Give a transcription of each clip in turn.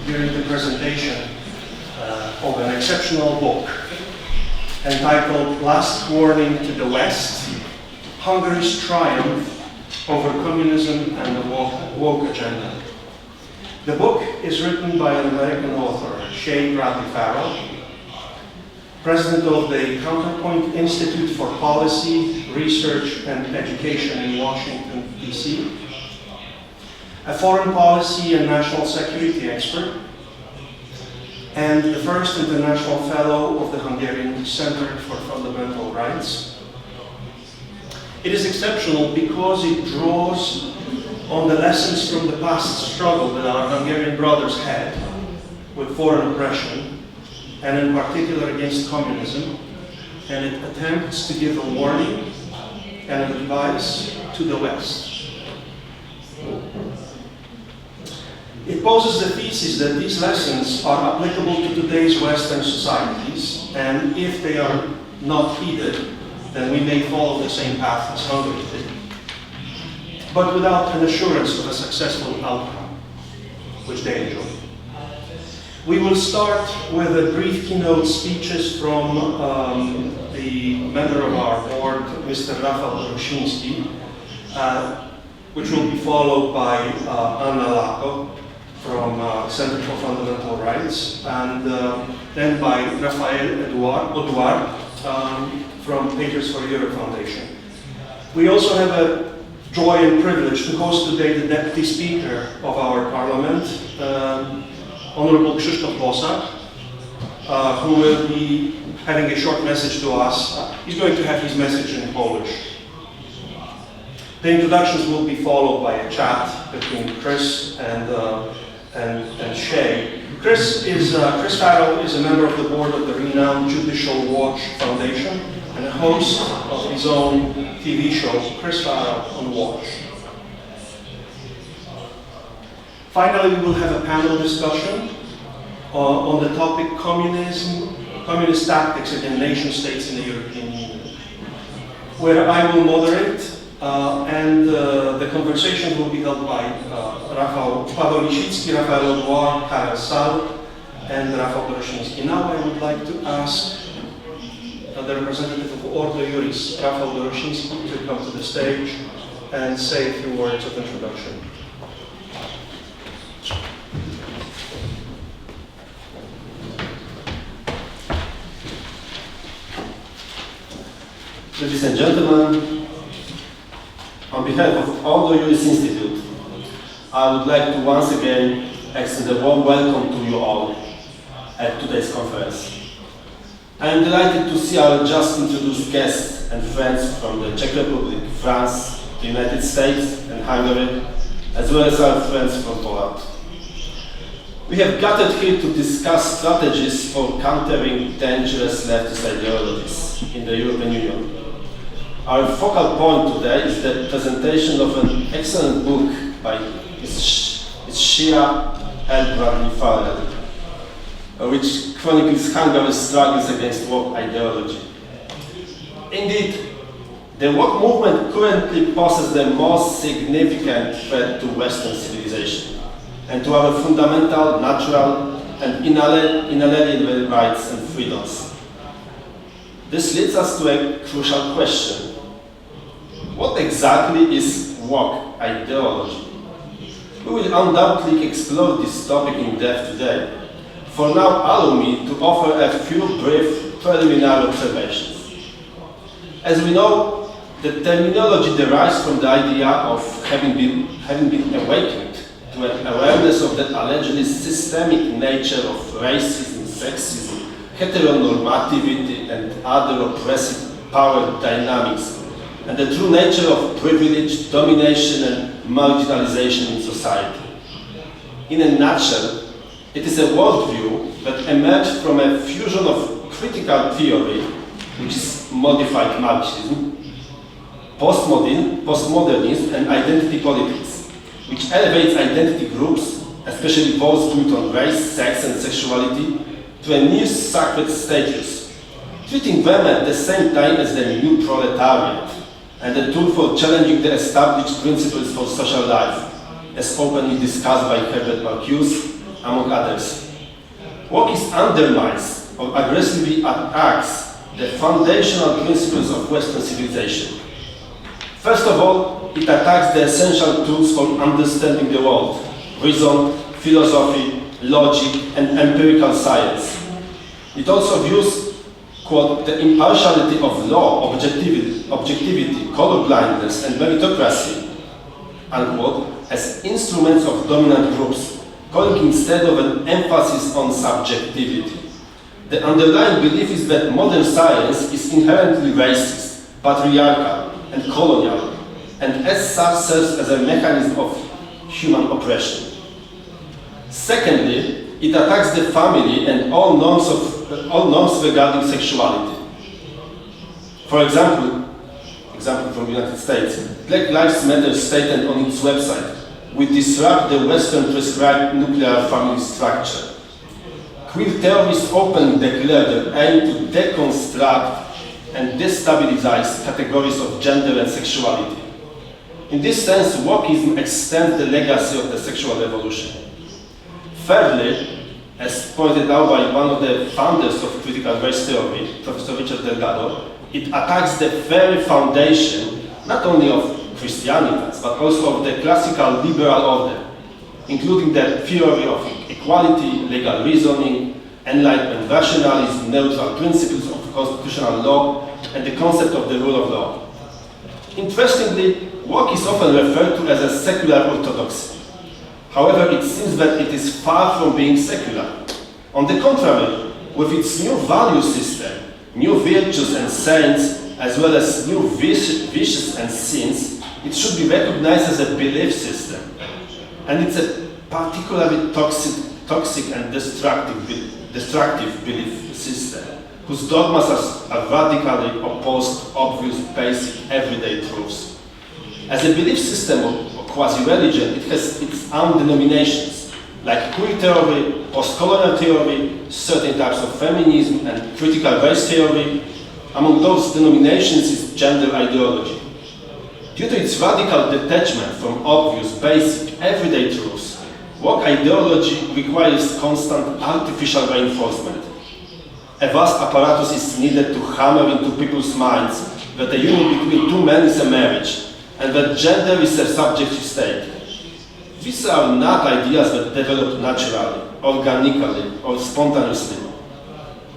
during the presentation of an exceptional book entitled Last Warning to the West, Hungary's Triumph over Communism and the Woke Agenda. The book is written by an American author, Shea Bradley Farrell, president of the Counterpoint Institute for Policy, Research and Education in Washington, D.C., a foreign policy and national security expert, and the first international fellow of the Hungarian Center for Fundamental Rights. It is exceptional because it draws on the lessons from the past struggle that our Hungarian brothers had with foreign oppression, and in particular against communism, and it attempts to give a warning and advice to the West. It poses the thesis that these lessons are applicable to today's Western societies, and if they are not heeded, then we may follow the same path as Hungary did, but without an assurance of a successful outcome, which they enjoy. We will start with a brief keynote speeches from the member of our board, Mr. Rafał Doroshinsky, which will be followed by Anna Lako from Center for Fundamental Rights, and then by Rafael Oduar from Patriots for Europe Foundation. We also have a joy and privilege to host today the Deputy Speaker of our Parliament, Honorable Krzysztof Bosak, who will be having a short message to us. He's going to have his message in Polish. The introductions will be followed by a chat between Chris and Shea. Chris Farrell is a member of the board of the renowned Judicial Watch Foundation and a host of his own TV show, Chris Farrell on Watch. Finally, we will have a panel discussion on the topic communist tactics against nation states in the European Union, where I will moderate, and the conversation will be held by Paweł Lisicki, Rafael Oduar, Karel Sal, and Rafał Doroshinsky. Now I would like to ask the representative of Ordo Juris, Rafał Doroshinsky, to come to the stage and say a few words of introduction. Ladies and gentlemen, on behalf of Ordo Juris Institute, I would like to once again extend a warm welcome to you all at today's conference. I am delighted to see our just introduced guests and friends from the Czech Republic, France, the United States and Hungary, as well as our friends from Poland. We have gathered here to discuss strategies for countering dangerous leftist ideologies in the European Union. Our focal point today is the presentation of an excellent book by Shea Bradley Farrell, which chronicles Hungary's struggles against woke ideology. Indeed, the woke movement currently poses the most significant threat to Western civilization and to our fundamental, natural, and inalienable rights and freedoms. This leads us to a crucial question. What exactly is woke ideology? We will undoubtedly explore this topic in depth today. For now, allow me to offer a few brief preliminary observations. As we know, the terminology derives from the idea of having been awakened to an awareness of the allegedly systemic nature of racism, sexism, heteronormativity, and other oppressive power dynamics, and the true nature of privilege, domination, and marginalization in society. In a nutshell, it is a worldview that emerged from a fusion of critical theory, which is modified Marxism, postmodernism, and identity politics, which elevates identity groups, especially those built on race, sex, and sexuality, to a near sacred status, treating them at the same time as the new proletariat and a tool for challenging the established principles for social life, as openly discussed by Herbert Marcuse among others. Walkist undermines or aggressively attacks the foundational principles of Western civilization. First of all, it attacks the essential tools for understanding the world: reason, philosophy, logic, and empirical science. It also views, quote, the impartiality of law, objectivity, colorblindness, and meritocracy, unquote, as instruments of dominant groups, calling instead of an emphasis on subjectivity. The underlying belief is that modern science is inherently racist, patriarchal, and colonial, and as such serves as a mechanism of human oppression. Secondly, it attacks the family and all norms regarding sexuality. For example from the United States, Black Lives Matter stated on its website, "We disrupt the Western prescribed nuclear family structure." Queer terrorists openly declare their aim to deconstruct and destabilize categories of gender and sexuality. In this sense, wokeism extends the legacy of the sexual revolution. Thirdly, as pointed out by one of the founders of critical race theory, Professor Richard Delgado, it attacks the very foundation not only of Christianity, but also of the classical liberal order, including the theory of equality, legal reasoning, Enlightenment rationalism, neutral principles of constitutional law, and the concept of the rule of law. Interestingly, woke is often referred to as a secular orthodoxy. However, it seems that it is far from being secular. On the contrary, with its new value system, new virtues and saints, as well as new vicious and sins, it should be recognized as a belief system. And it's a particularly toxic and destructive belief system, whose dogmas are radically opposed to obvious, basic, everyday truths. As a belief system or quasi-religion, it has its own denominations, like queer theory, post-colonial theory, certain types of feminism, and critical race theory. Among those denominations is gender ideology. Due to its radical detachment from obvious, basic, everyday truths, woke ideology requires constant artificial reinforcement. A vast apparatus is needed to hammer into people's minds that a union between two men is a marriage, and that gender is a subjective state. These are not ideas that develop naturally, organically, or spontaneously.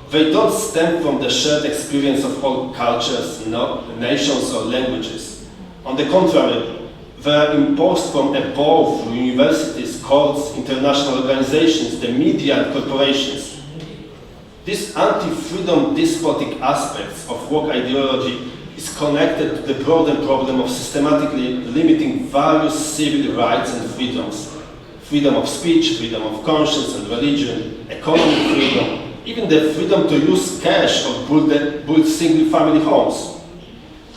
They don't stem from the shared experience of all cultures, nations, or languages. On the contrary, they are imposed from above through universities, courts, international organizations, the media, and corporations. This anti-freedom despotic aspects of woke ideology is connected to the broader problem of systematically limiting various civil rights and freedoms. Freedom of speech, freedom of conscience and religion, economic freedom, even the freedom to use cash or build single-family homes.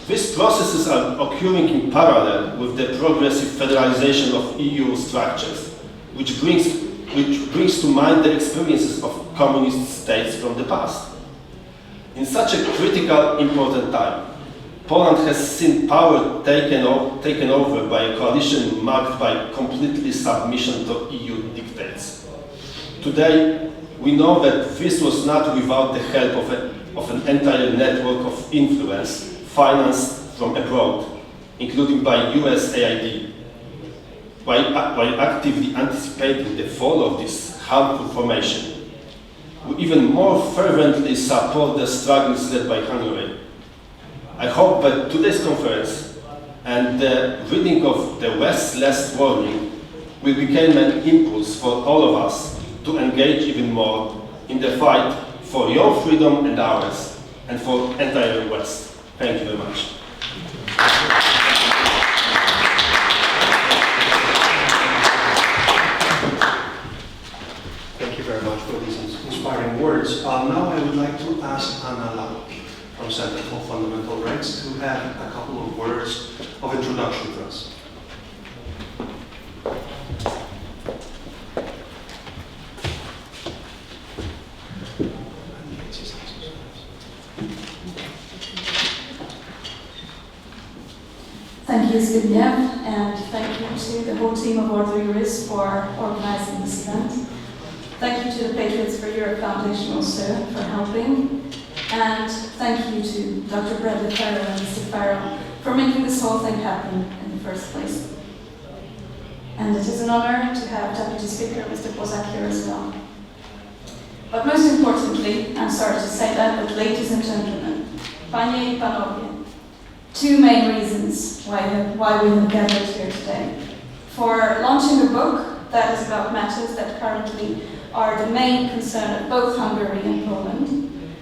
These processes are occurring in parallel with the progressive federalization of EU structures, which brings to mind the experiences of communist states from the past. In such a critical, important time, Poland has seen power taken over by a coalition marked by completely submission to EU dictates. Today, we know that this was not without the help of an entire network of influence financed from abroad, including by USAID. While actively anticipating the fall of this harmful formation, we even more fervently support the struggles led by Hungary. I hope that today's conference and the reading of the West's last warning will become an impulse for all of us to engage even more in the fight for your freedom and ours, and for entire West. Thank you very much. Thank you very much for these inspiring words. Now I would like to ask Anna Lau from Center for Fundamental Rights to have a couple of words of introduction to us. Thank you, Zbigniew, and thank you to the whole team of Ordo Juris for organizing this event. thank you to the Patriots for Europe Foundation also for helping. And thank you to Dr. Bradley Farrell and Mr. Farrell for making this whole thing happen in the first place. And it is an honor to have Deputy Speaker Mr. Bozak here as well. But most importantly, I'm sorry to say that, but ladies and gentlemen, Panie I Panowie, two main reasons why we have gathered here today. For launching a book that is about matters that currently are the main concern of both Hungary and Poland.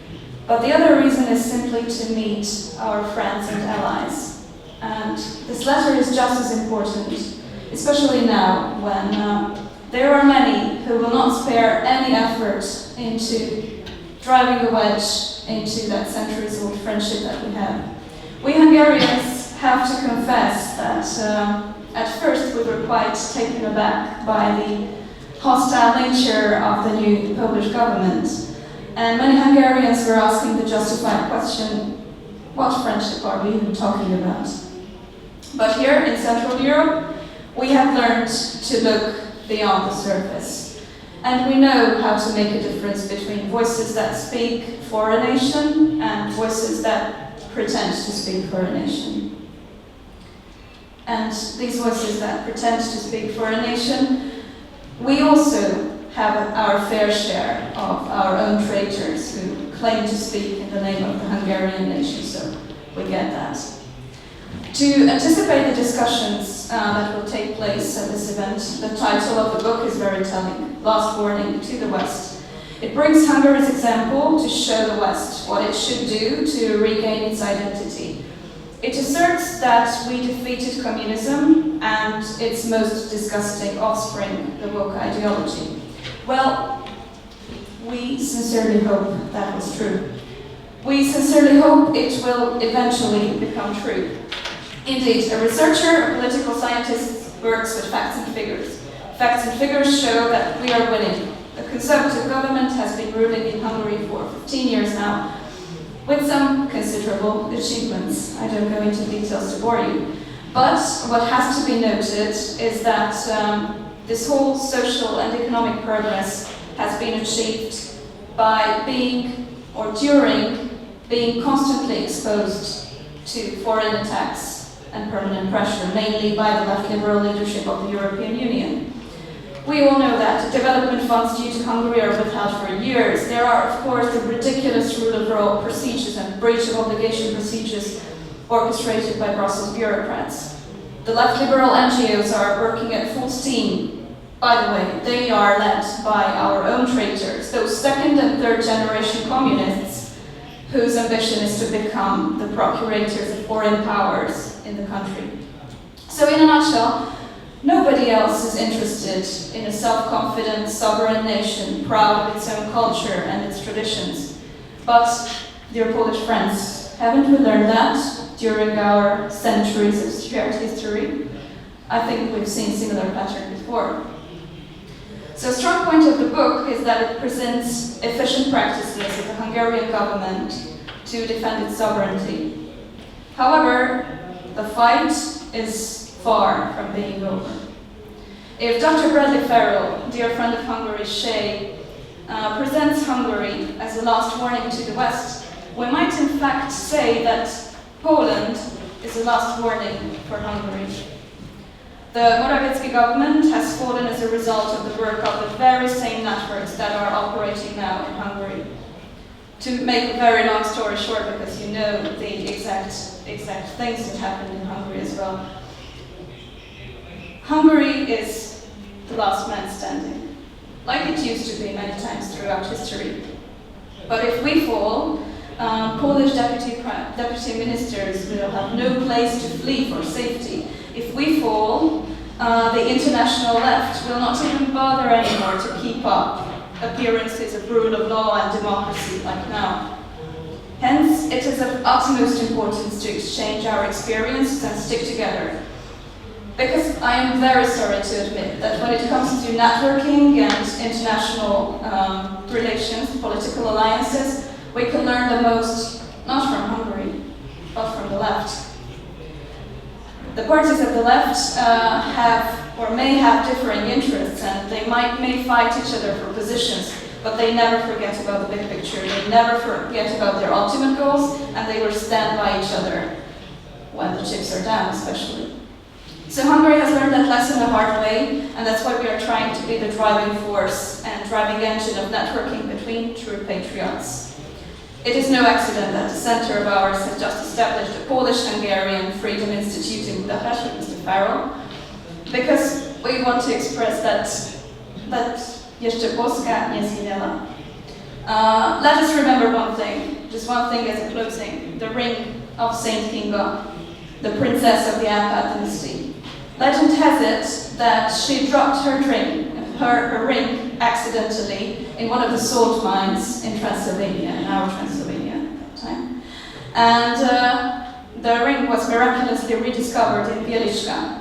But the other reason is simply to meet our friends and allies. And this letter is just as important, especially now when there are many who will not spare any effort into driving a wedge into that centuries-old friendship that we have. We Hungarians have to confess that at first we were quite taken aback by the hostile nature of the new Polish government. And many Hungarians were asking the justified question, what friendship are we even talking about? But here in Central Europe, we have learned to look beyond the surface. And we know how to make a difference between voices that speak for a nation and voices that pretend to speak for a nation. And these voices that pretend to speak for a nation, we also have our fair share of our own traitors who claim to speak in the name of the Hungarian nation, so we get that. To anticipate the discussions that will take place at this event, the title of the book is very telling, Last Warning to the West. It brings Hungary's example to show the West what it should do to regain its identity. It asserts that we defeated communism and its most disgusting offspring, the woke ideology. Well, we sincerely hope that was true. We sincerely hope it will eventually become true. Indeed, a researcher, a political scientist, works with facts and figures. Facts and figures show that we are winning. The Conservative government has been ruling in Hungary for 15 years now, with some considerable achievements. I don't go into details to bore you. But what has to be noted is that this whole social and economic progress has been achieved by during being constantly exposed to foreign attacks and permanent pressure, mainly by the left liberal leadership of the European Union. We all know that development funds due to Hungary are withheld for years. There are, of course, the ridiculous rule of law procedures and breach of obligation procedures orchestrated by Brussels bureaucrats. The left liberal NGOs are working at full steam. By the way, they are led by our own traitors, those second and third generation communists whose ambition is to become the procurators of foreign powers in the country. So in a nutshell, nobody else is interested in a self-confident, sovereign nation proud of its own culture and its traditions. But, dear Polish friends, haven't we learned that during our centuries of shared history? I think we've seen similar pattern before. So a strong point of the book is that it presents efficient practices of the Hungarian government to defend its sovereignty. However, the fight is far from being over. If Dr. Bradley Farrell, dear friend of Hungary, Shay, presents Hungary as a last warning to the West, we might in fact say that Poland is a last warning for Hungary. The Morawiecki government has fallen as a result of the work of the very same networks that are operating now in Hungary. To make a very long story short, because you know the exact things that happened in Hungary as well. Hungary is the last man standing, like it used to be many times throughout history. But if we fall, Polish deputy ministers will have no place to flee for safety. If we fall, the international left will not even bother anymore to keep up appearances of rule of law and democracy like now. Hence, it is of utmost importance to exchange our experiences and stick together. Because I am very sorry to admit that when it comes to networking and international relations, political alliances, we can learn the most, not from Hungary, but from the left. The parties of the left have or may have differing interests, and they may fight each other for positions, but they never forget about the big picture. They never forget about their ultimate goals, and they will stand by each other when the chips are down, especially. So Hungary has learned that lesson the hard way, and that's why we are trying to be the driving force and driving engine of networking between true patriots. It is no accident that the center of ours has just established a Polish-Hungarian Freedom Institute in Budapest with Mr. Farrell, because we want to express that jeszcze Polska nie zginęła. Let us remember one thing, just one thing as a closing, the ring of Saint Kinga, the princess of the Apa dynasty. Legend has it that she dropped her ring accidentally in one of the salt mines in Transylvania, in our Transylvania at that time. And the ring was miraculously rediscovered in Bieliczka.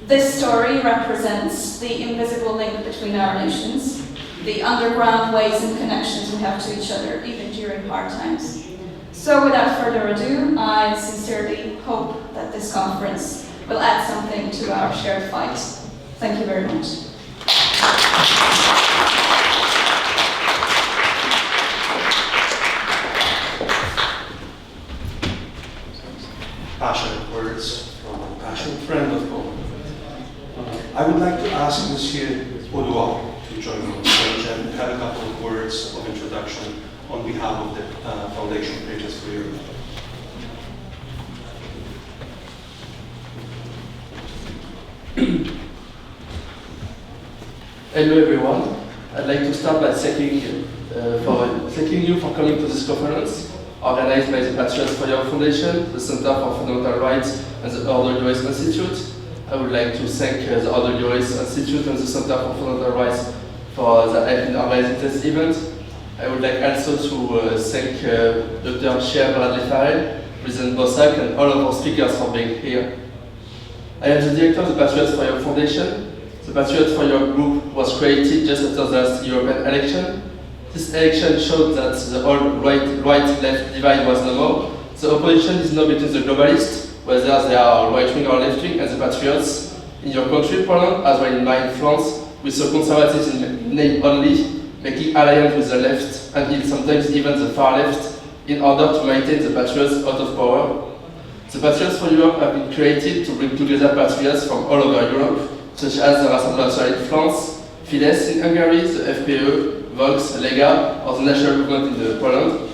This story represents the invisible link between our nations, the underground ways and connections we have to each other, even during hard times. So without further ado, I sincerely hope that this conference will add something to our shared fight. Thank you very much. Passionate words from a passionate friend of Poland. I would like to ask Monsieur Audouin to join me on stage and have a couple of words of introduction on behalf of the Foundation Patriots for Europe. Hello everyone. I'd like to start by thanking you for coming to this conference, organized by the Patriots for Europe Foundation, the Center for Fundamental Rights, and the Order Juris Institute. I would like to thank the Order Juris Institute and the Center for Fundamental Rights for the help in organizing this event. I would like also to thank Dr. Chair Bradley Farrell, President Bossack, and all of our speakers for being here. I am the director of the Patriots for Europe Foundation. The Patriots for Europe group was created just after the last European election. This election showed that the old right-left divide was no more. The opposition is now between the globalists, whether they are right-wing or left-wing, and the patriots in your country, Poland, as well in mine, France, with the conservatives in name only, making alliance with the left and sometimes even the far left in order to maintain the patriots out of power. The Patriots for Europe have been created to bring together patriots from all over Europe, such as the Rassemblement National in France, Fidesz in Hungary, the FPÖ, Vox, Lega, or the National Movement in Poland.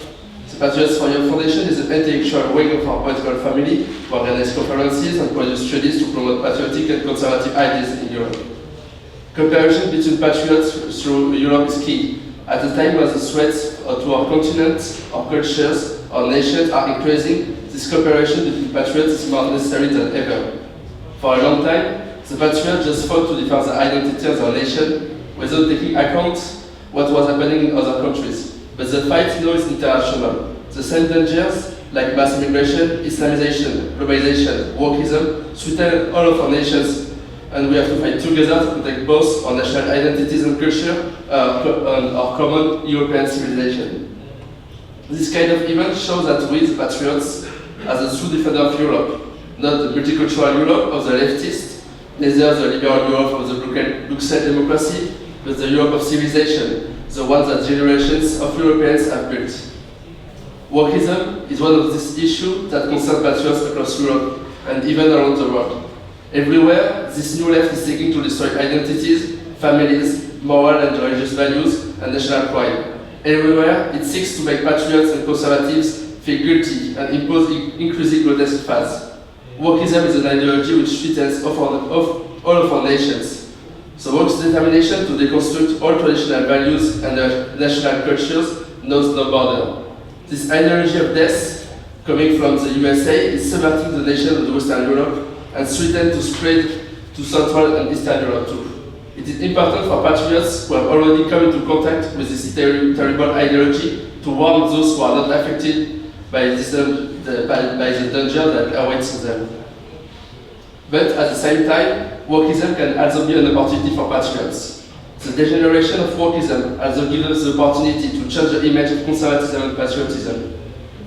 The Patriots for Europe Foundation is an intellectual wing of our political family to organize conferences and produce studies to promote patriotic and conservative ideas in Europe. Cooperation between patriots through Europe is key. At a time when the threats to our continent, our cultures, our nations are increasing, this cooperation between patriots is more necessary than ever. For a long time, the patriots just fought to defend the identity of their nation without taking account what was happening in other countries. But the fight now is international. The same dangers, like mass immigration, Islamization, globalization, wokeism, threaten all of our nations, and we have to fight together to protect both our national identities and culture and our common European civilization. This kind of event shows that we, the patriots, as a true defender of Europe, not the multicultural Europe of the leftists, neither the liberal Europe of the Bruxelles democracy, but the Europe of civilization, the one that generations of Europeans have built. Wokeism is one of these issues that concern patriots across Europe and even around the world. Everywhere, this new left is seeking to destroy identities, families, moral and religious values, and national pride. Everywhere, it seeks to make patriots and conservatives feel guilty and impose increasing grotesque fads. Wokeism is an ideology which threatens all of our nations. The woke's determination to deconstruct all traditional values and national cultures knows no border. This ideology of death, coming from the USA, is subverting the nations of Western Europe and threatens to spread to Central and Eastern Europe too. It is important for patriots who have already come into contact with this terrible ideology to warn those who are not affected by the danger that awaits them. But at the same time, wokeism can also be an opportunity for patriots. The degeneration of wokeism also gives us the opportunity to change the image of conservatism and patriotism.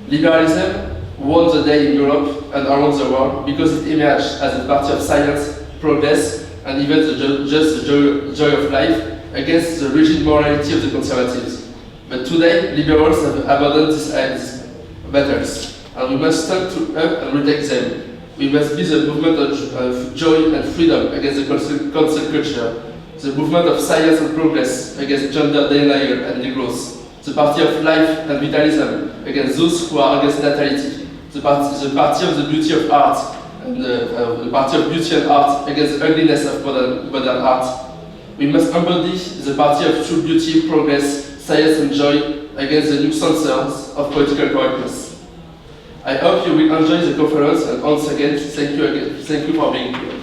Liberalism won the day in Europe and around the world because it emerged as a party of science, progress, and even just the joy of life against the rigid morality of the conservatives. But today, liberals have abandoned these battles, and we must stand up and reject them. We must be the movement of joy and freedom against the cancel culture, the movement of science and progress against gender denial and negroes, the party of life and vitalism against those who are against natality, the party of the beauty of art, and the party of beauty and art against the ugliness of modern art. We must embody the party of true beauty, progress, science and joy against the new concerns of political correctness. I hope you will enjoy the conference, and once again, thank you for being here.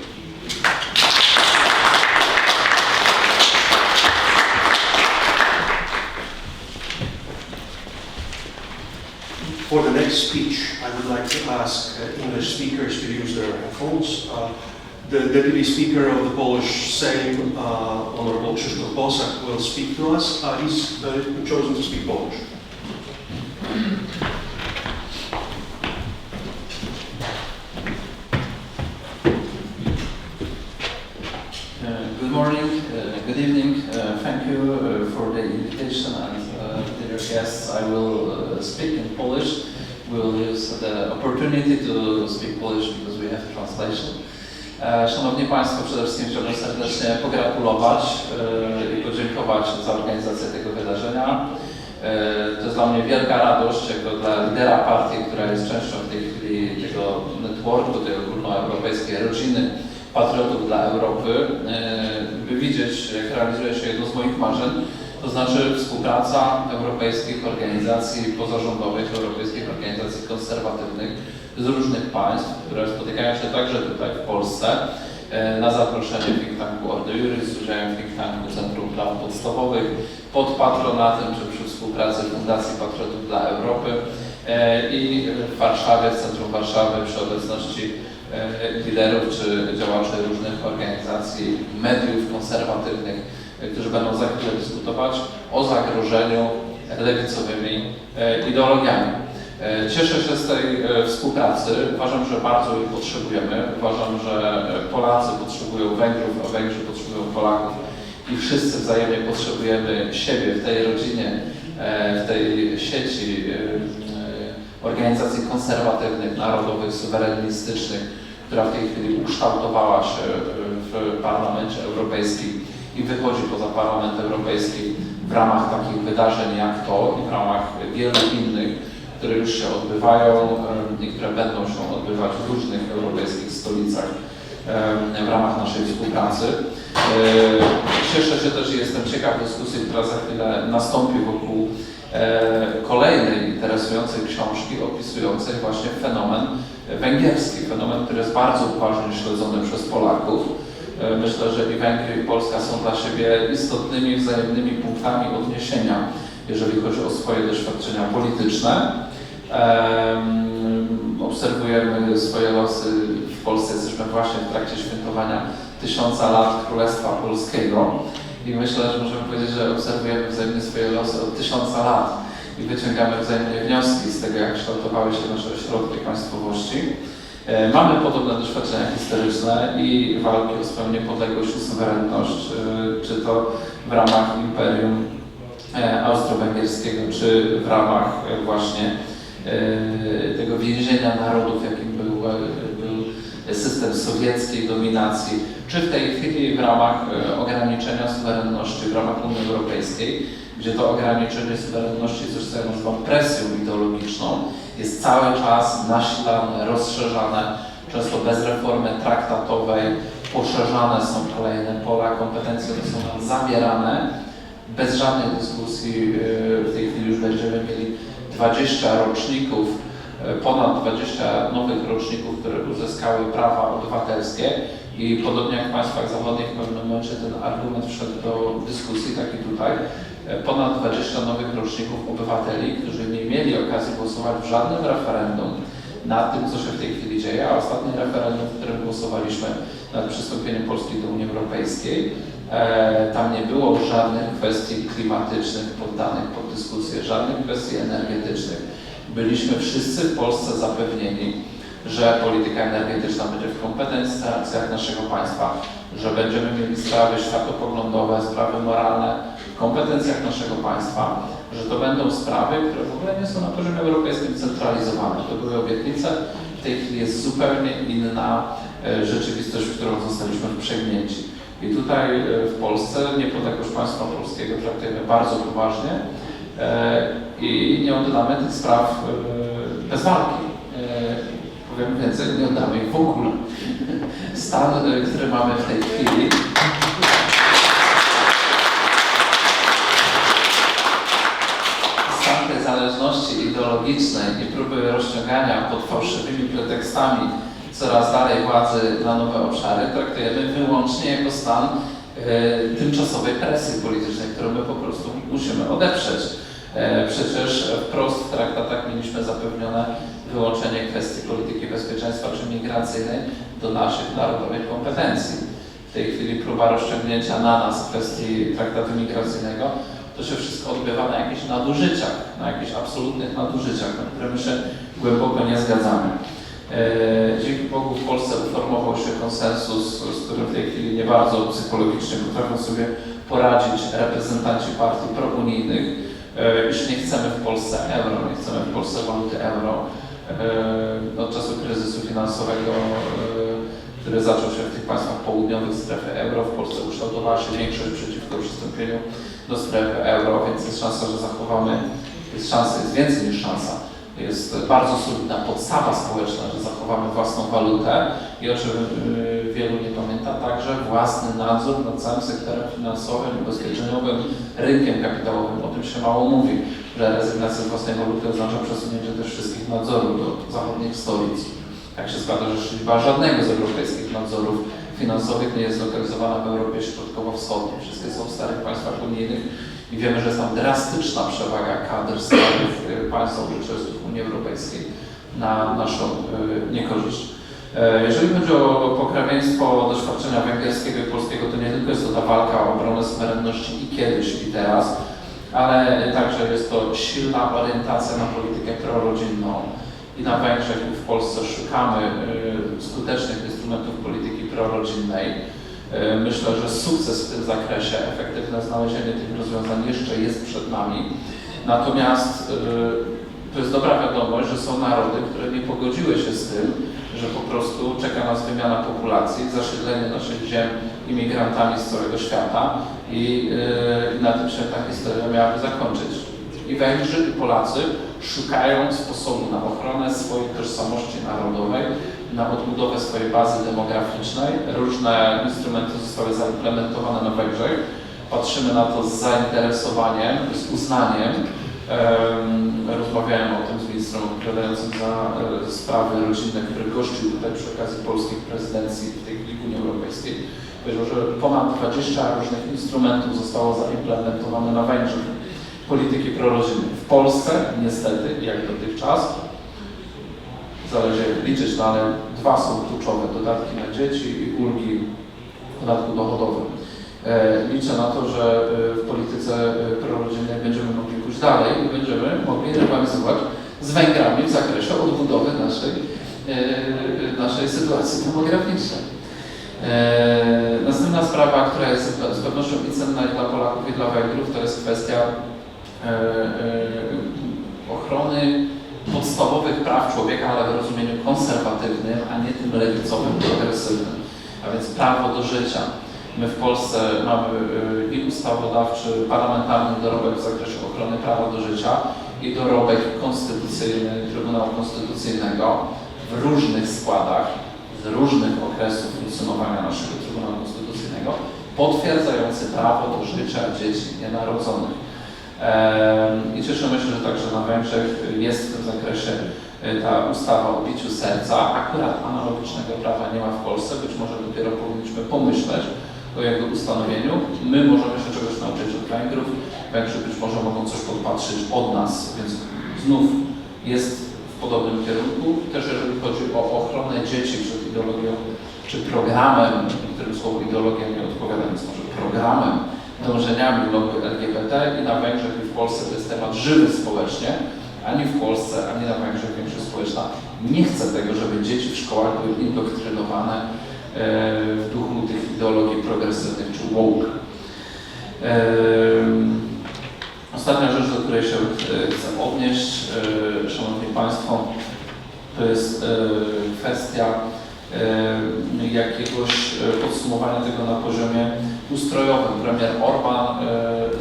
For the next speech, I would like to ask English speakers to use their headphones. The Deputy Speaker of the Polish Sejm, Honorable Krzysztof Bosak, will speak to us. He's chosen to speak Polish. Good morning, good evening. Thank you for the invitation, and dear guests, I will speak in Polish. We will use the opportunity to speak Polish because we have translation. Szanowni Państwo, przede wszystkim chciałbym serdecznie pogratulować i podziękować za organizację tego wydarzenia. To jest dla mnie wielka radość, jako dla lidera partii, która jest częścią w tej chwili tego networku, tej ogólnoeuropejskiej rodziny patriotów dla Europy, by widzieć, jak realizuje się jedno z moich marzeń, to znaczy współpraca europejskich organizacji pozarządowych, europejskich organizacji konserwatywnych z różnych państw, które spotykają się także tutaj w Polsce na zaproszenie think tanku Ordo Iuris, z udziałem think tanku Centrum Praw Podstawowych, pod patronatem czy przy współpracy Fundacji Patriotów dla Europy i w Warszawie, w centrum Warszawy, przy obecności liderów czy działaczy różnych organizacji, mediów konserwatywnych, którzy będą za chwilę dyskutować o zagrożeniu lewicowymi ideologiami. Cieszę się z tej współpracy. Uważam, że bardzo jej potrzebujemy. Uważam, że Polacy potrzebują Węgrów, a Węgrzy potrzebują Polaków i wszyscy wzajemnie potrzebujemy siebie w tej rodzinie, w tej sieci organizacji konserwatywnych, narodowych, suwerenistycznych, która w tej chwili ukształtowała się w Parlamencie Europejskim i wychodzi poza Parlament Europejski w ramach takich wydarzeń jak to i w ramach wielu innych, które już się odbywają i które będą się odbywać w różnych europejskich stolicach w ramach naszej współpracy. Cieszę się też i jestem ciekaw dyskusji, która za chwilę nastąpi wokół kolejnej interesującej książki opisującej właśnie fenomen węgierski, fenomen, który jest bardzo uważnie śledzony przez Polaków. Myślę, że i Węgry, i Polska są dla siebie istotnymi, wzajemnymi punktami odniesienia, jeżeli chodzi o swoje doświadczenia polityczne. Obserwujemy swoje losy w Polsce, jesteśmy właśnie w trakcie świętowania 1000 lat Królestwa Polskiego i myślę, że możemy powiedzieć, że obserwujemy wzajemnie swoje losy od 1000 lat i wyciągamy wzajemnie wnioski z tego, jak kształtowały się nasze ośrodki państwowości. Mamy podobne doświadczenia historyczne i walki o swoją niepodległość i suwerenność, czy to w ramach Imperium Austro-Węgierskiego, czy w ramach właśnie tego więzienia narodów, jakim był system sowieckiej dominacji, czy w tej chwili w ramach ograniczenia suwerenności w ramach Unii Europejskiej, gdzie to ograniczenie suwerenności, coś co ja nazywam presją ideologiczną, jest cały czas nasilane, rozszerzane, często bez reformy traktatowej, poszerzane są kolejne pola kompetencji, one są nam zabierane, bez żadnej dyskusji. W tej chwili już będziemy mieli 20 roczników, ponad 20 nowych roczników, które uzyskały prawa obywatelskie i podobnie jak w państwach zachodnich w pewnym momencie ten argument wszedł do dyskusji, tak i tutaj. Ponad 20 nowych roczników obywateli, którzy nie mieli okazji głosować w żadnym referendum nad tym, co się w tej chwili dzieje, a ostatnie referendum, w którym głosowaliśmy nad przystąpieniem Polski do Unii Europejskiej, tam nie było żadnych kwestii klimatycznych poddanych pod dyskusję, żadnych kwestii energetycznych. Byliśmy wszyscy w Polsce zapewnieni, że polityka energetyczna będzie w kompetencjach naszego państwa, że będziemy mieli sprawy światopoglądowe, sprawy moralne w kompetencjach naszego państwa, że to będą sprawy, które w ogóle nie są na poziomie europejskim centralizowane. To były obietnice, w tej chwili jest zupełnie inna rzeczywistość, w którą zostaliśmy wprzęgnięci. I tutaj w Polsce niepodległość państwa polskiego traktujemy bardzo poważnie i nie oddamy tych spraw bez walki. Powiem więcej, nie oddamy ich w ogóle. Stan, który mamy w tej chwili, stan tej zależności ideologicznej i próby rozciągania pod fałszywymi pretekstami coraz dalej władzy na nowe obszary traktujemy wyłącznie jako stan tymczasowej presji politycznej, którą my po prostu musimy odeprzeć. Przecież wprost w traktatach mieliśmy zapewnione wyłączenie kwestii polityki bezpieczeństwa czy migracyjnej do naszych narodowych kompetencji. W tej chwili próba rozciągnięcia na nas kwestii traktatu migracyjnego, to się wszystko odbywa na jakichś nadużyciach, na jakichś absolutnych nadużyciach, na które my się głęboko nie zgadzamy. Dzięki Bogu w Polsce uformował się konsensus, z którym w tej chwili nie bardzo psychologicznie potrafią sobie poradzić reprezentanci partii prounijnych, iż nie chcemy w Polsce euro, nie chcemy w Polsce waluty euro. Od czasu kryzysu finansowego, który zaczął się w tych państwach południowych strefy euro, w Polsce ukształtowała się większość przeciwko przystąpieniu do strefy euro, więc jest szansa, że zachowamy, jest więcej niż szansa. Jest bardzo solidna podstawa społeczna, że zachowamy własną walutę i o czym wielu nie pamięta, także własny nadzór nad całym sektorem finansowym, ubezpieczeniowym, rynkiem kapitałowym. O tym się mało mówi, że rezygnacja z własnej waluty oznacza przesunięcie też wszystkich nadzorów do zachodnich stolic. Tak się składa, że liczba żadnego z europejskich nadzorów finansowych nie jest zlokalizowana w Europie Środkowo-Wschodniej. Wszystkie są w starych państwach unijnych i wiemy, że jest tam drastyczna przewaga kadr starych państw członkowskich Unii Europejskiej na naszą niekorzyść. Jeżeli chodzi o pokrewieństwo doświadczenia węgierskiego i polskiego, to nie tylko jest to ta walka o obronę suwerenności i kiedyś, i teraz, ale także jest to silna orientacja na politykę prorodzinną. I na Węgrzech i w Polsce szukamy skutecznych instrumentów polityki prorodzinnej. Myślę, że sukces w tym zakresie, efektywne znalezienie tych rozwiązań jeszcze jest przed nami. Natomiast to jest dobra wiadomość, że są narody, które nie pogodziły się z tym, że po prostu czeka nas wymiana populacji, zasiedlenie naszych ziem imigrantami z całego świata i na tym się ta historia miałaby zakończyć. I Węgrzy i Polacy szukają sposobu na ochronę swojej tożsamości narodowej, na odbudowę swojej bazy demograficznej. Różne instrumenty zostały zaimplementowane na Węgrzech. Patrzymy na to z zainteresowaniem, z uznaniem. Rozmawiałem o tym z ministrem odpowiadającym za sprawy rodzinne, który gościł tutaj przy okazji polskich prezydencji w tej chwili w Unii Europejskiej. Powiedział, że ponad 20 różnych instrumentów zostało zaimplementowane na Węgrzech polityki prorodzinnej. W Polsce niestety, jak dotychczas, zależy jak liczyć, no ale dwa są kluczowe, dodatki na dzieci i ulgi w podatku dochodowym. Liczę na to, że w polityce prorodzinnej będziemy mogli pójść dalej i będziemy mogli rywalizować z Węgrami w zakresie odbudowy naszej sytuacji demograficznej. Następna sprawa, która jest z pewnością i cenna i dla Polaków, i dla Węgrów, to jest kwestia ochrony podstawowych praw człowieka, ale w rozumieniu konserwatywnym, a nie tym lewicowym, progresywnym, a więc prawo do życia. My w Polsce mamy i ustawodawczy, parlamentarny dorobek w zakresie ochrony prawa do życia i dorobek konstytucyjny Trybunału Konstytucyjnego w różnych składach, z różnych okresów funkcjonowania naszego Trybunału Konstytucyjnego, potwierdzający prawo do życia dzieci nienarodzonych. I cieszymy się, że także na Węgrzech jest w tym zakresie ta ustawa o biciu serca. Akurat analogicznego prawa nie ma w Polsce, być może dopiero powinniśmy pomyśleć o jego ustanowieniu. My możemy się czegoś nauczyć od Węgrów, Węgrzy być może mogą coś podpatrzyć od nas, więc znów jest w podobnym kierunku. Też jeżeli chodzi o ochronę dzieci przed ideologią, czy programem, którym słowo ideologia nie odpowiada, więc może programem, dążeniami lobby LGBT i na Węgrzech i w Polsce to jest temat żywy społecznie, ani w Polsce, ani na Węgrzech większość społeczna nie chce tego, żeby dzieci w szkołach były indoktrynowane w duchu tych ideologii progresywnych czy woke. Ostatnia rzecz, do której się chcę odnieść, Szanowni Państwo, to jest kwestia jakiegoś podsumowania tego na poziomie ustrojowym. Premier Orban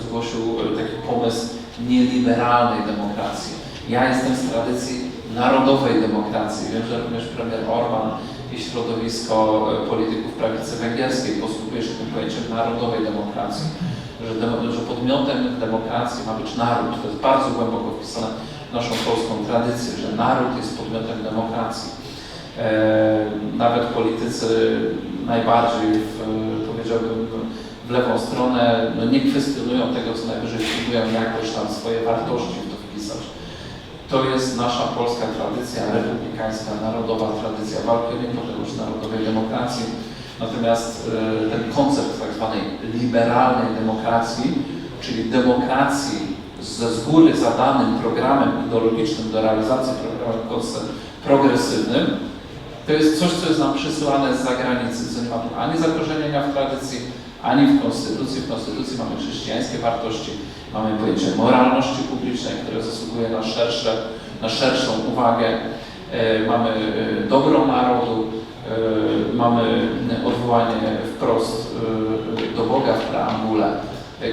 zgłosił taki pomysł nieliberalnej demokracji. Ja jestem z tradycji narodowej demokracji. Wiem, że również premier Orban i środowisko polityków prawicy węgierskiej posługuje się tym pojęciem narodowej demokracji. Że podmiotem demokracji ma być naród. To jest bardzo głęboko wpisane w naszą polską tradycję, że naród jest podmiotem demokracji. Nawet politycy najbardziej, powiedziałbym, w lewą stronę nie kwestionują tego, co najwyżej próbują jakoś tam swoje wartości w to wpisać. To jest nasza polska tradycja republikańska, narodowa tradycja walki o niepodległość narodowej demokracji. Natomiast ten koncept tak zwanej liberalnej demokracji, czyli demokracji ze z góry zadanym programem ideologicznym do realizacji, programem progresywnym, to jest coś, co jest nam przysyłane z zagranicy, co nie ma tu ani zakorzenienia w tradycji, ani w konstytucji. W konstytucji mamy chrześcijańskie wartości, mamy pojęcie moralności publicznej, które zasługuje na szerszą uwagę, mamy dobro narodu, mamy odwołanie wprost do Boga w preambule.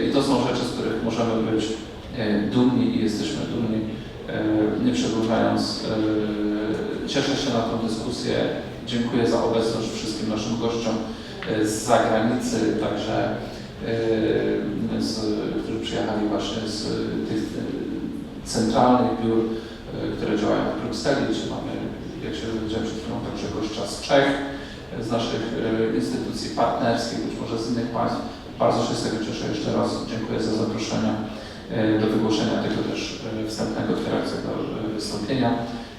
I to są rzeczy, z których możemy być dumni i jesteśmy dumni. Nie przedłużając, cieszę się na tę dyskusję. Dziękuję za obecność wszystkim naszym gościom z zagranicy, także którzy przyjechali właśnie z tych centralnych biur, które działają w Brukseli, czy mamy, jak się dowiedziałem przed chwilą, także gościa z Czech, z naszych instytucji partnerskich, być może z innych państw. Bardzo się z tego cieszę. Jeszcze raz dziękuję za zaproszenie do wygłoszenia tego też wstępnego, otwierającego wystąpienia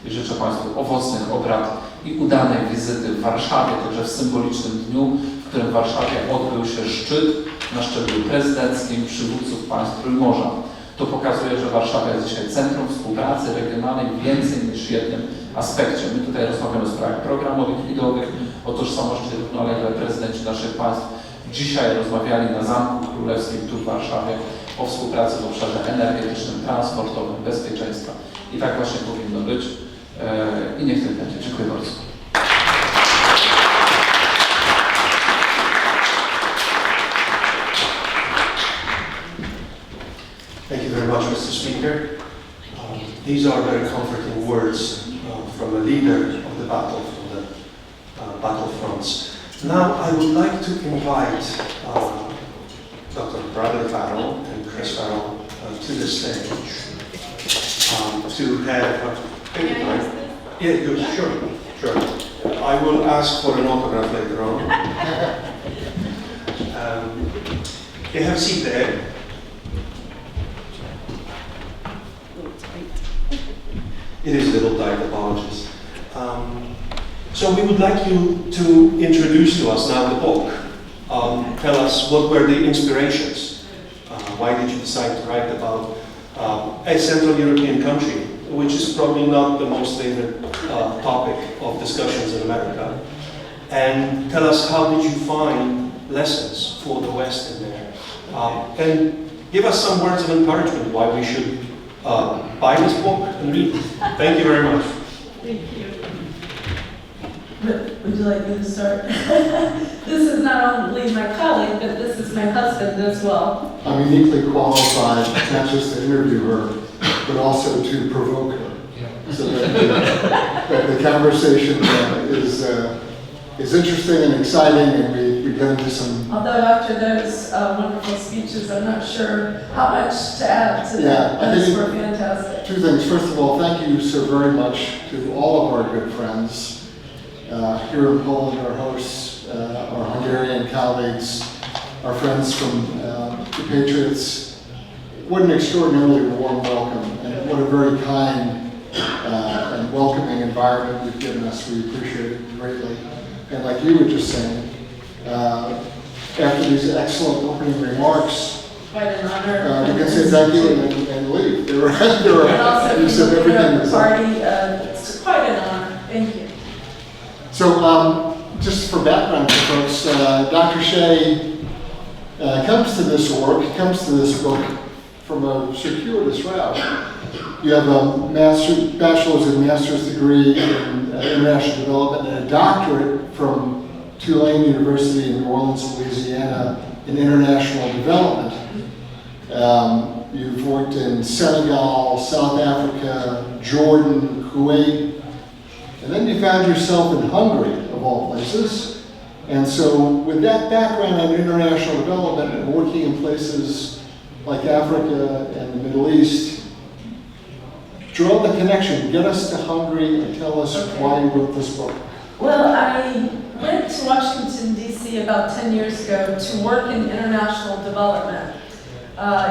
i życzę Państwu owocnych obrad i udanej wizyty w Warszawie, także w symbolicznym dniu, w którym w Warszawie odbył się szczyt na szczeblu prezydenckim przywódców państw Trójmorza. To pokazuje, że Warszawa jest dzisiaj centrum współpracy regionalnej w więcej niż jednym aspekcie. My tutaj rozmawiamy o sprawach programowych, ideowych, o tożsamości równolegle prezydenci naszych państw dzisiaj rozmawiali na Zamku Królewskim tu w Warszawie o współpracy w obszarze energetycznym, transportowym, bezpieczeństwa. I tak właśnie powinno być. I niech tak będzie. Dziękuję bardzo. Thank you very much, Mr. Speaker. These are very comforting words from a leader of the battle, from the battlefronts. Now I would like to invite Dr. Bradley Farrell and Chris Farrell to the stage to have sure. I will ask for an autograph later on. You have a seat there. It is a little tight, apologies. So we would like you to introduce to us now the book. Tell us what were the inspirations. Why did you decide to write about a Central European country, which is probably not the most favorite topic of discussions in America. And tell us, how did you find lessons for the West in there? And give us some words of encouragement why we should buy this book and read it. Thank you very much. Thank you. Would you like me to start? This is not only my colleague, but this is my husband as well. I'm uniquely qualified not just to interview her, but also to provoke her. So that the conversation is interesting and exciting, and we get into some... Although after those wonderful speeches, I'm not sure how much to add to that. Those were fantastic. Two things. First of all, thank you so very much to all of our good friends here in Poland, our hosts, our Hungarian colleagues, our friends from the Patriots. What an extraordinarily warm welcome, and what a very kind and welcoming environment you've given us. We appreciate it greatly. And like you were just saying, after these excellent opening remarks, Quite an honor. we can say thank you and leave. And also, you said everything. party, it's quite an honor. So just for background for folks, Dr. Shea comes to this work, comes to this book from a circuitous route. You have a bachelor's and master's degree in international development and a doctorate from Tulane University in New Orleans, Louisiana in international development. You've worked in Senegal, South Africa, Jordan, Kuwait, and then you found yourself in Hungary, of all places. And so with that background in international development and working in places like Africa and the Middle East, draw the connection, get us to Hungary and tell us why you wrote this book. Well, I went to Washington, D.C. about 10 years ago to work in international development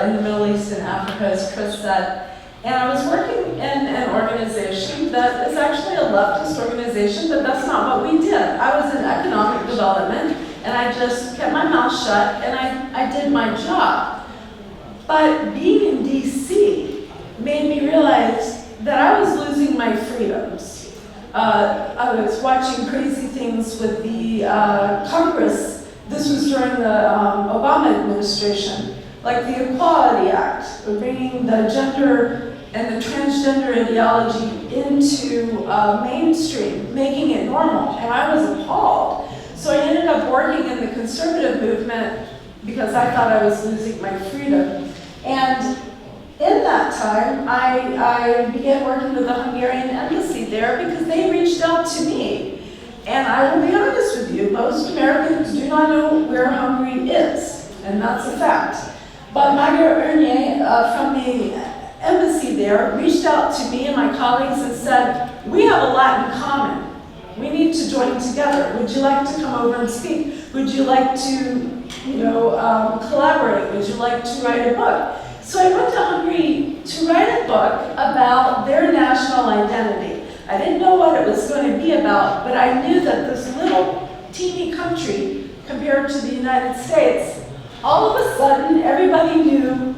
in the Middle East and Africa, as Chris said. And I was working in an organization that is actually a leftist organization, but that's not what we did. I was in economic development, and I just kept my mouth shut, and I did my job. But being in D.C. made me realize that I was losing my freedoms. I was watching crazy things with the Congress. This was during the Obama administration, like the Equality Act, bringing the gender and the transgender ideology into mainstream, making it normal, and I was appalled. So I ended up working in the conservative movement because I thought I was losing my freedom. And in that time, I began working with the Hungarian embassy there because they reached out to me. And I will be honest with you, most Americans do not know where Hungary is, and that's a fact. But Margaret Ernier from the embassy there reached out to me and my colleagues and said, we have a lot in common. We need to join together. Would you like to come over and speak? Would you like to, collaborate? Would you like to write a book? So I went to Hungary to write a book about their national identity. I didn't know what it was going to be about, but I knew that this little teeny country compared to the United States, all of a sudden everybody knew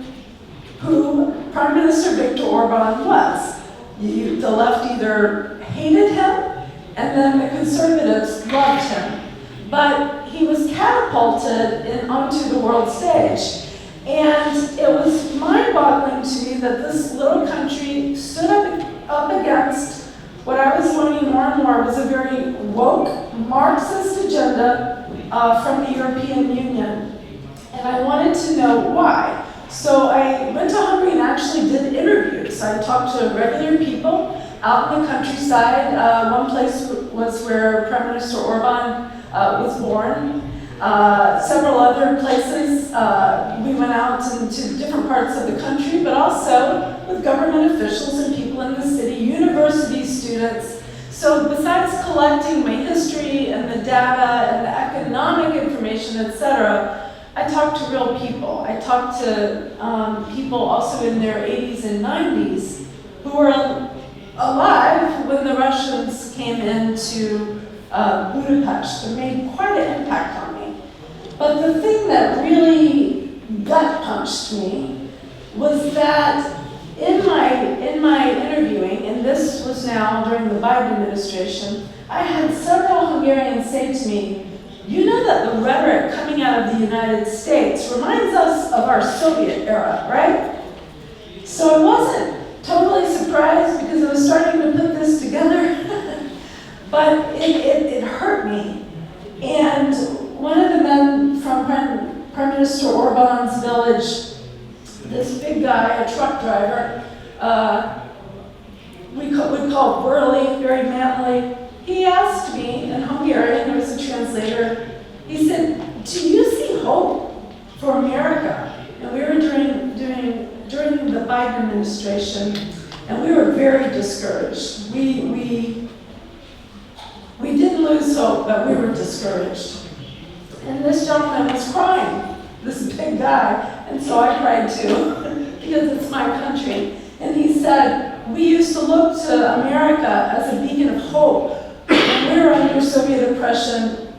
who Prime Minister Viktor Orban was. The left either hated him, and then the conservatives loved him. But he was catapulted onto the world stage. And it was mind-boggling to me that this little country stood up against what I was learning more and more was a very woke Marxist agenda from the European Union. And I wanted to know why. So I went to Hungary and actually did interviews. I talked to regular people out in the countryside. One place was where Prime Minister Orban was born. Several other places, we went out into different parts of the country, but also with government officials and people in the city, university students. So besides collecting my history and the data and the economic information, etc., I talked to real people. I talked to people also in their 80s and 90s who were alive when the Russians came into Budapest and made quite an impact on me. But the thing that really gut punched me was that in my interviewing, and this was now during the Biden administration, I had several Hungarians say to me, you know that the rhetoric coming out of the United States reminds us of our Soviet era, right? So I wasn't totally surprised because I was starting to put this together, but it hurt me. And one of the men from Prime Minister Orban's village, this big guy, a truck driver, we would call burly, very manly. He asked me in Hungarian, there was a translator, he said, do you see hope for America? And we were during the Biden administration, and we were very discouraged. We didn't lose hope, but we were discouraged. And this gentleman was crying, this big guy, and so I cried too, because it's my country. And he said, we used to look to America as a beacon of hope. We were under Soviet oppression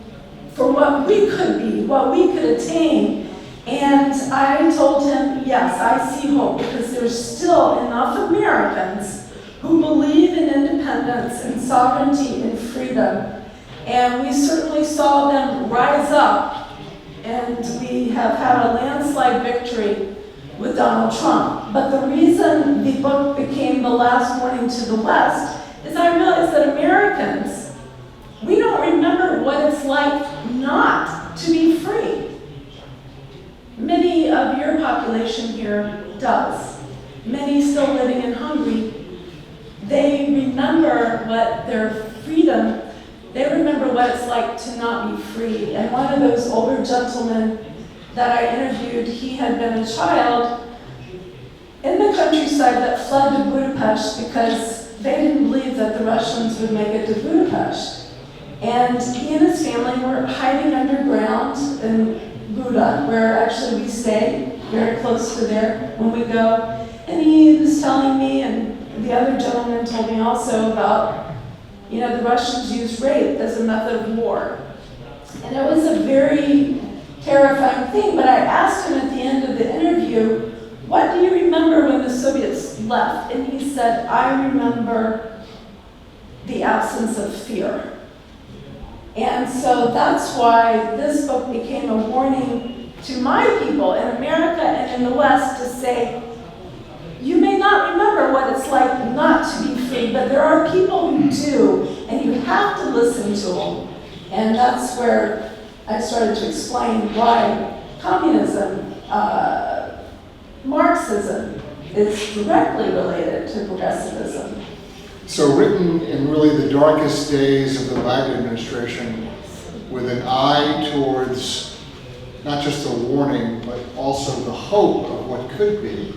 for what we could be, what we could attain. And I told him, yes, I see hope because there's still enough Americans who believe in independence and sovereignty and freedom. And we certainly saw them rise up, and we have had a landslide victory with Donald Trump. But the reason the book became the last warning to the West is I realized that Americans, we don't remember what it's like not to be free. Many of your population here does. Many still living in Hungary, they remember what their freedom, they remember what it's like to not be free. And one of those older gentlemen that I interviewed, he had been a child in the countryside that fled to Budapest because they didn't believe that the Russians would make it to Budapest. And he and his family were hiding underground in Buda, where actually we stay, very close to there when we go. And he was telling me, and the other gentleman told me also about, the Russians used rape as a method of war. And it was a very terrifying thing, but I asked him at the end of the interview, what do you remember when the Soviets left? And he said, I remember the absence of fear. And so that's why this book became a warning to my people in America and in the West to say, you may not remember what it's like not to be free, but there are people who do, and you have to listen to them. And that's where I started to explain why communism, Marxism, is directly related to progressivism. So written in really the darkest days of the Biden administration, with an eye towards not just a warning, but also the hope of what could be.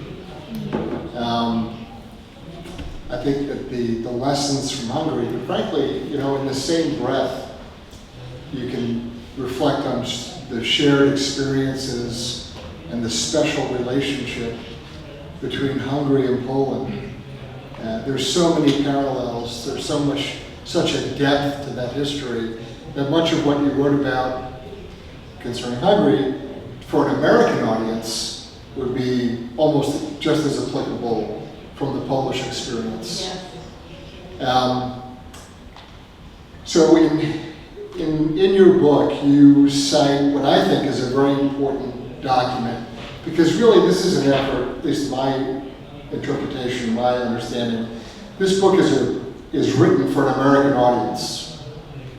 I think that the lessons from Hungary, but frankly, in the same breath, you can reflect on the shared experiences and the special relationship between Hungary and Poland. There's so many parallels, there's such a depth to that history, that much of what you wrote about concerning Hungary, for an American audience, would be almost just as applicable from the Polish experience. Yeah. So in your book, you cite what I think is a very important document, because really this is an effort, at least my interpretation, my understanding, this book is written for an American audience.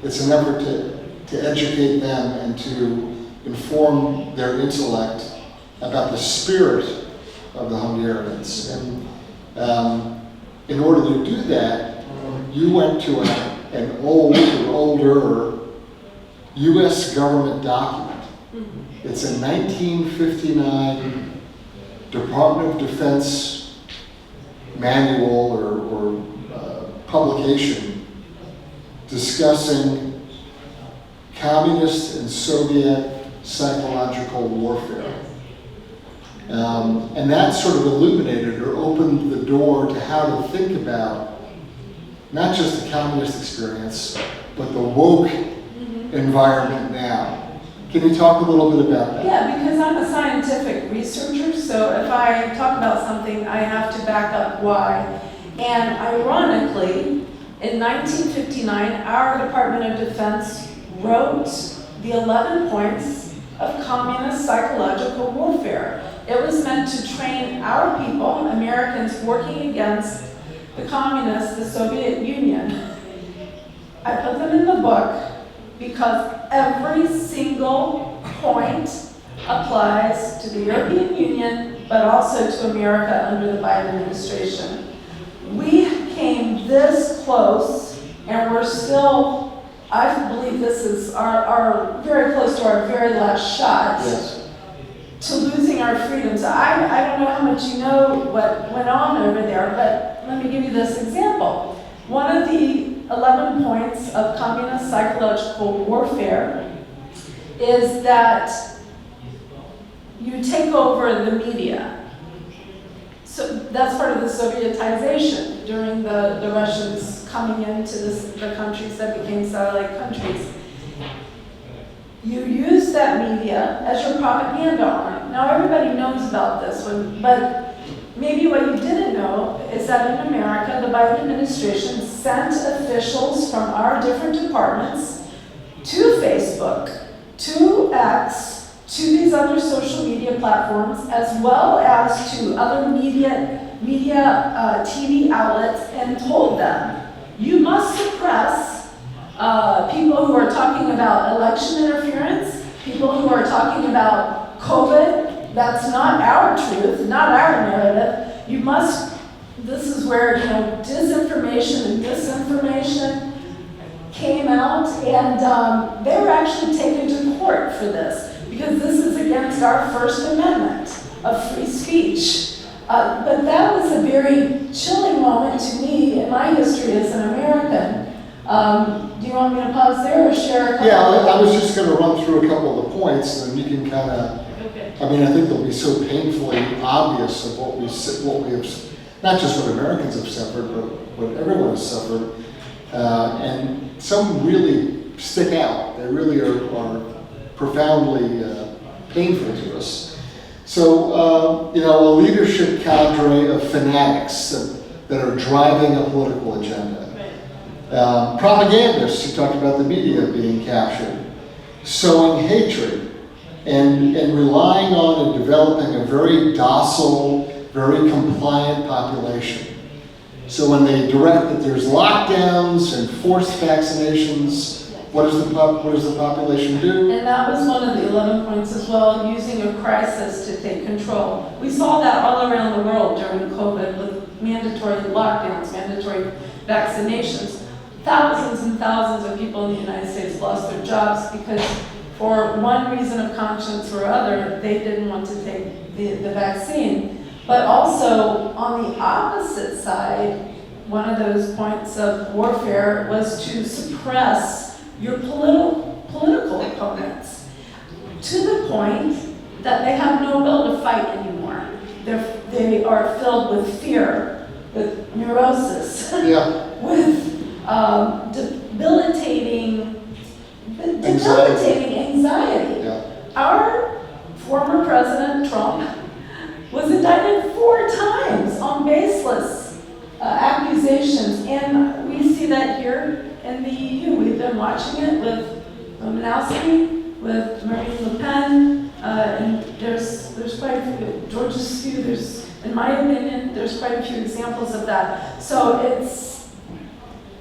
It's an effort to educate them and to inform their intellect about the spirit of the Hungarians. And in order to do that, you went to an older U.S. government document. It's a 1959 Department of Defense manual or publication discussing communist and Soviet psychological warfare. And that sort of illuminated or opened the door to how to think about not just the communist experience, but the woke environment now. Can you talk a little bit about that? Yeah, because I'm a scientific researcher, so if I talk about something, I have to back up why. And ironically, in 1959, our Department of Defense wrote the 11 points of communist psychological warfare. It was meant to train our people, Americans working against the communists, the Soviet Union. I put them in the book because every single point applies to the European Union, but also to America under the Biden administration. We came this close, and we're still, I believe this is our very close to our very last shot. Yes. To losing our freedoms. I don't know how much you know what went on over there, but let me give you this example. One of the 11 points of communist psychological warfare is that you take over the media. So that's part of the Sovietization during the Russians coming into the countries that became satellite countries. You use that media as your propaganda arm. Now everybody knows about this one, but maybe what you didn't know is that in America, the Biden administration sent officials from our different departments to Facebook, to X, to these other social media platforms, as well as to other media TV outlets, and told them, you must suppress people who are talking about election interference, people who are talking about COVID. That's not our truth, not our narrative. You must, this is where, disinformation and misinformation came out, and they were actually taken to court for this, because this is against our First Amendment of free speech. But that was a very chilling moment to me in my history as an American. Do you want me to pause there or share a couple? Yeah, I was just going to run through a couple of the points, and then you can kind of. Okay. I mean, I think they'll be so painfully obvious of what we have, not just what Americans have suffered, but what everyone has suffered, and some really stick out. They really are profoundly painful to us. So, a leadership cadre of fanatics that are driving a political agenda. Propagandists who talked about the media being captured, sowing hatred, and relying on and developing a very docile, very compliant population. So when they direct that there's lockdowns and forced vaccinations, what does the population do? And that was one of the 11 points as well, using a crisis to take control. We saw that all around the world during COVID with mandatory lockdowns, mandatory vaccinations. Thousands and thousands of people in the United States lost their jobs because for one reason of conscience or other, they didn't want to take the vaccine. But also, on the opposite side, one of those points of warfare was to suppress your political opponents to the point that they have no will to fight anymore. They are filled with fear, with neurosis, with debilitating anxiety. Yeah. Our former President Trump was indicted 4 times on baseless accusations, and we see that here in the EU. We've been watching it with Romanowski, with Marine Le Pen, and there's quite a few, George Askew, in my opinion, there's quite a few examples of that. So it's...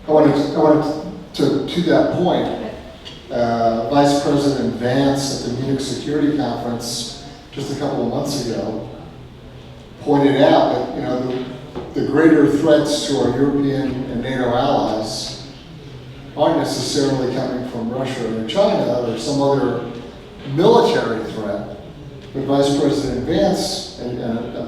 I wanted to that point, Vice President Vance at the Munich Security Conference just a couple of months ago pointed out that the greater threats to our European and NATO allies aren't necessarily coming from Russia or China or some other military threat. But Vice President Vance, and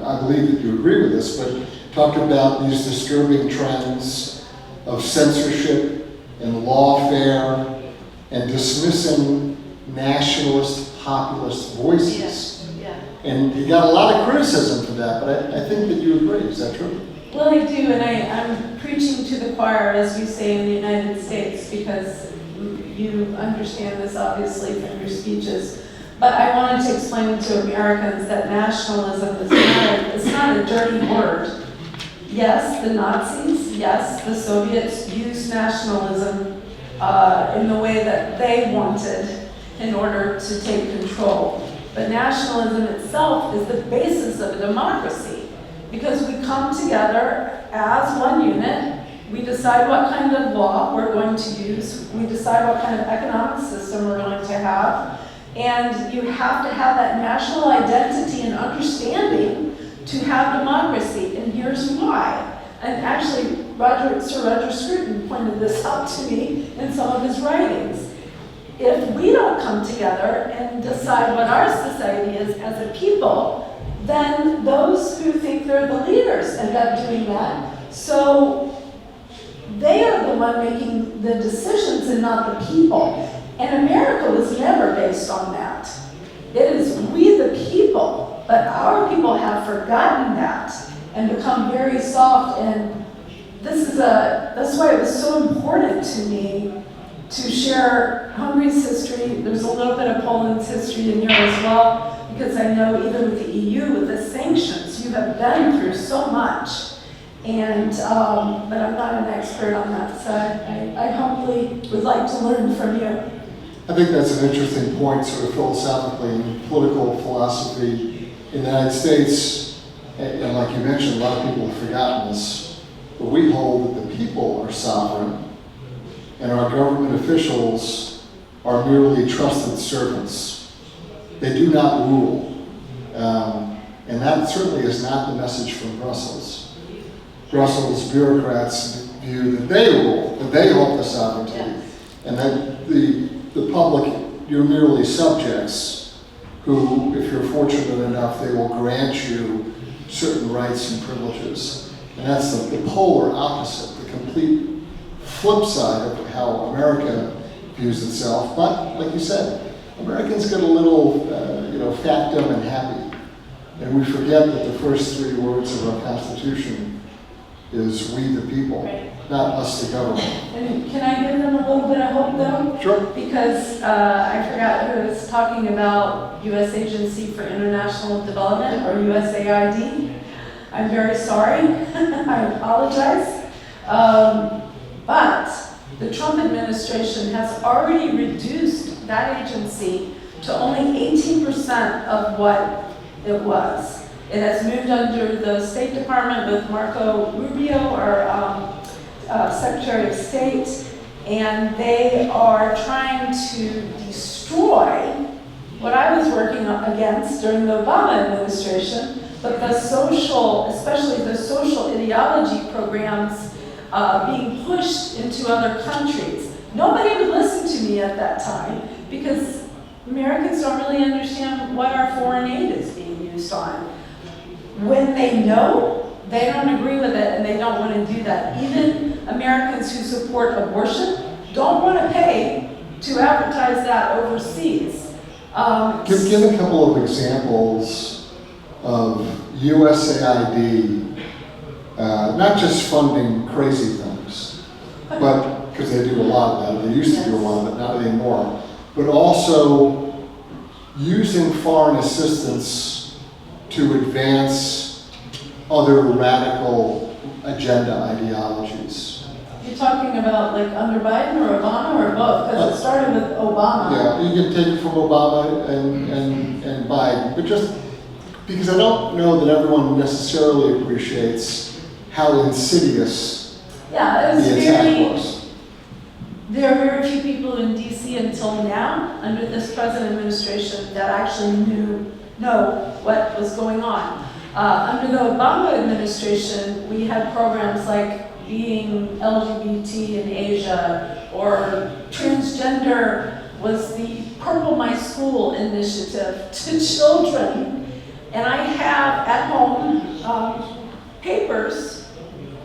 I believe that you agree with this, but talked about these disturbing trends of censorship and lawfare and dismissing nationalist, populist voices. Yeah. And he got a lot of criticism for that, but I think that you agree. Is that true? Well, I do, and I'm preaching to the choir, as we say in the United States, because you understand this obviously from your speeches. But I wanted to explain to Americans that nationalism is not a dirty word. Yes, the Nazis, yes, the Soviets used nationalism in the way that they wanted in order to take control. But nationalism itself is the basis of a democracy, because we come together as one unit, we decide what kind of law we're going to use, we decide what kind of economic system we're going to have, and you have to have that national identity and understanding to have democracy, and here's why. And actually, Sir Roger Scruton pointed this out to me in some of his writings. If we don't come together and decide what our society is as a people, then those who think they're the leaders end up doing that. So they are the one making the decisions and not the people. And America was never based on that. It is we the people, but our people have forgotten that and become very soft. And that's why it was so important to me to share Hungary's history. There's a little bit of Poland's history in here as well, because I know even with the EU, with the sanctions, you have been through so much. And, but I'm not an expert on that, so I humbly would like to learn from you. I think that's an interesting point, sort of philosophically in political philosophy in the United States. And like you mentioned, a lot of people have forgotten this, but we hold that the people are sovereign and our government officials are merely trusted servants. They do not rule. And that certainly is not the message from Brussels. Brussels bureaucrats view that they rule, that they hold the sovereignty, and that the public, you're merely subjects who, if you're fortunate enough, they will grant you certain rights and privileges. And that's the polar opposite, the complete flip side of how America views itself. But, like you said, Americans get a little, fat, dumb, and happy. And we forget that the first three words of our Constitution is we the people, not us the government. And can I give them a little bit of hope though? Sure. Because I forgot who was talking about U.S. Agency for International Development, or USAID. I'm very sorry, I apologize. But the Trump administration has already reduced that agency to only 18% of what it was. It has moved under the State Department with Marco Rubio, our Secretary of State, and they are trying to destroy what I was working against during the Obama administration, but the social, especially the social ideology programs being pushed into other countries. Nobody would listen to me at that time because Americans don't really understand what our foreign aid is being used on. When they know, they don't agree with it and they don't want to do that. Even Americans who support abortion don't want to pay to advertise that overseas. Give a couple of examples of USAID, not just funding crazy things, but because they do a lot of that, they used to do a lot of it, not anymore, but also using foreign assistance to advance other radical agenda ideologies. You're talking about like under Biden or Obama or both? Because it started with Obama. Yeah, you can take it from Obama and Biden, but just because I don't know that everyone necessarily appreciates how insidious Yeah, it was the attack was. There are very few people in DC until now, under this present administration, that actually know what was going on. Under the Obama administration, we had programs like being LGBT in Asia, or transgender was the Purple My School initiative to children. And I have at home papers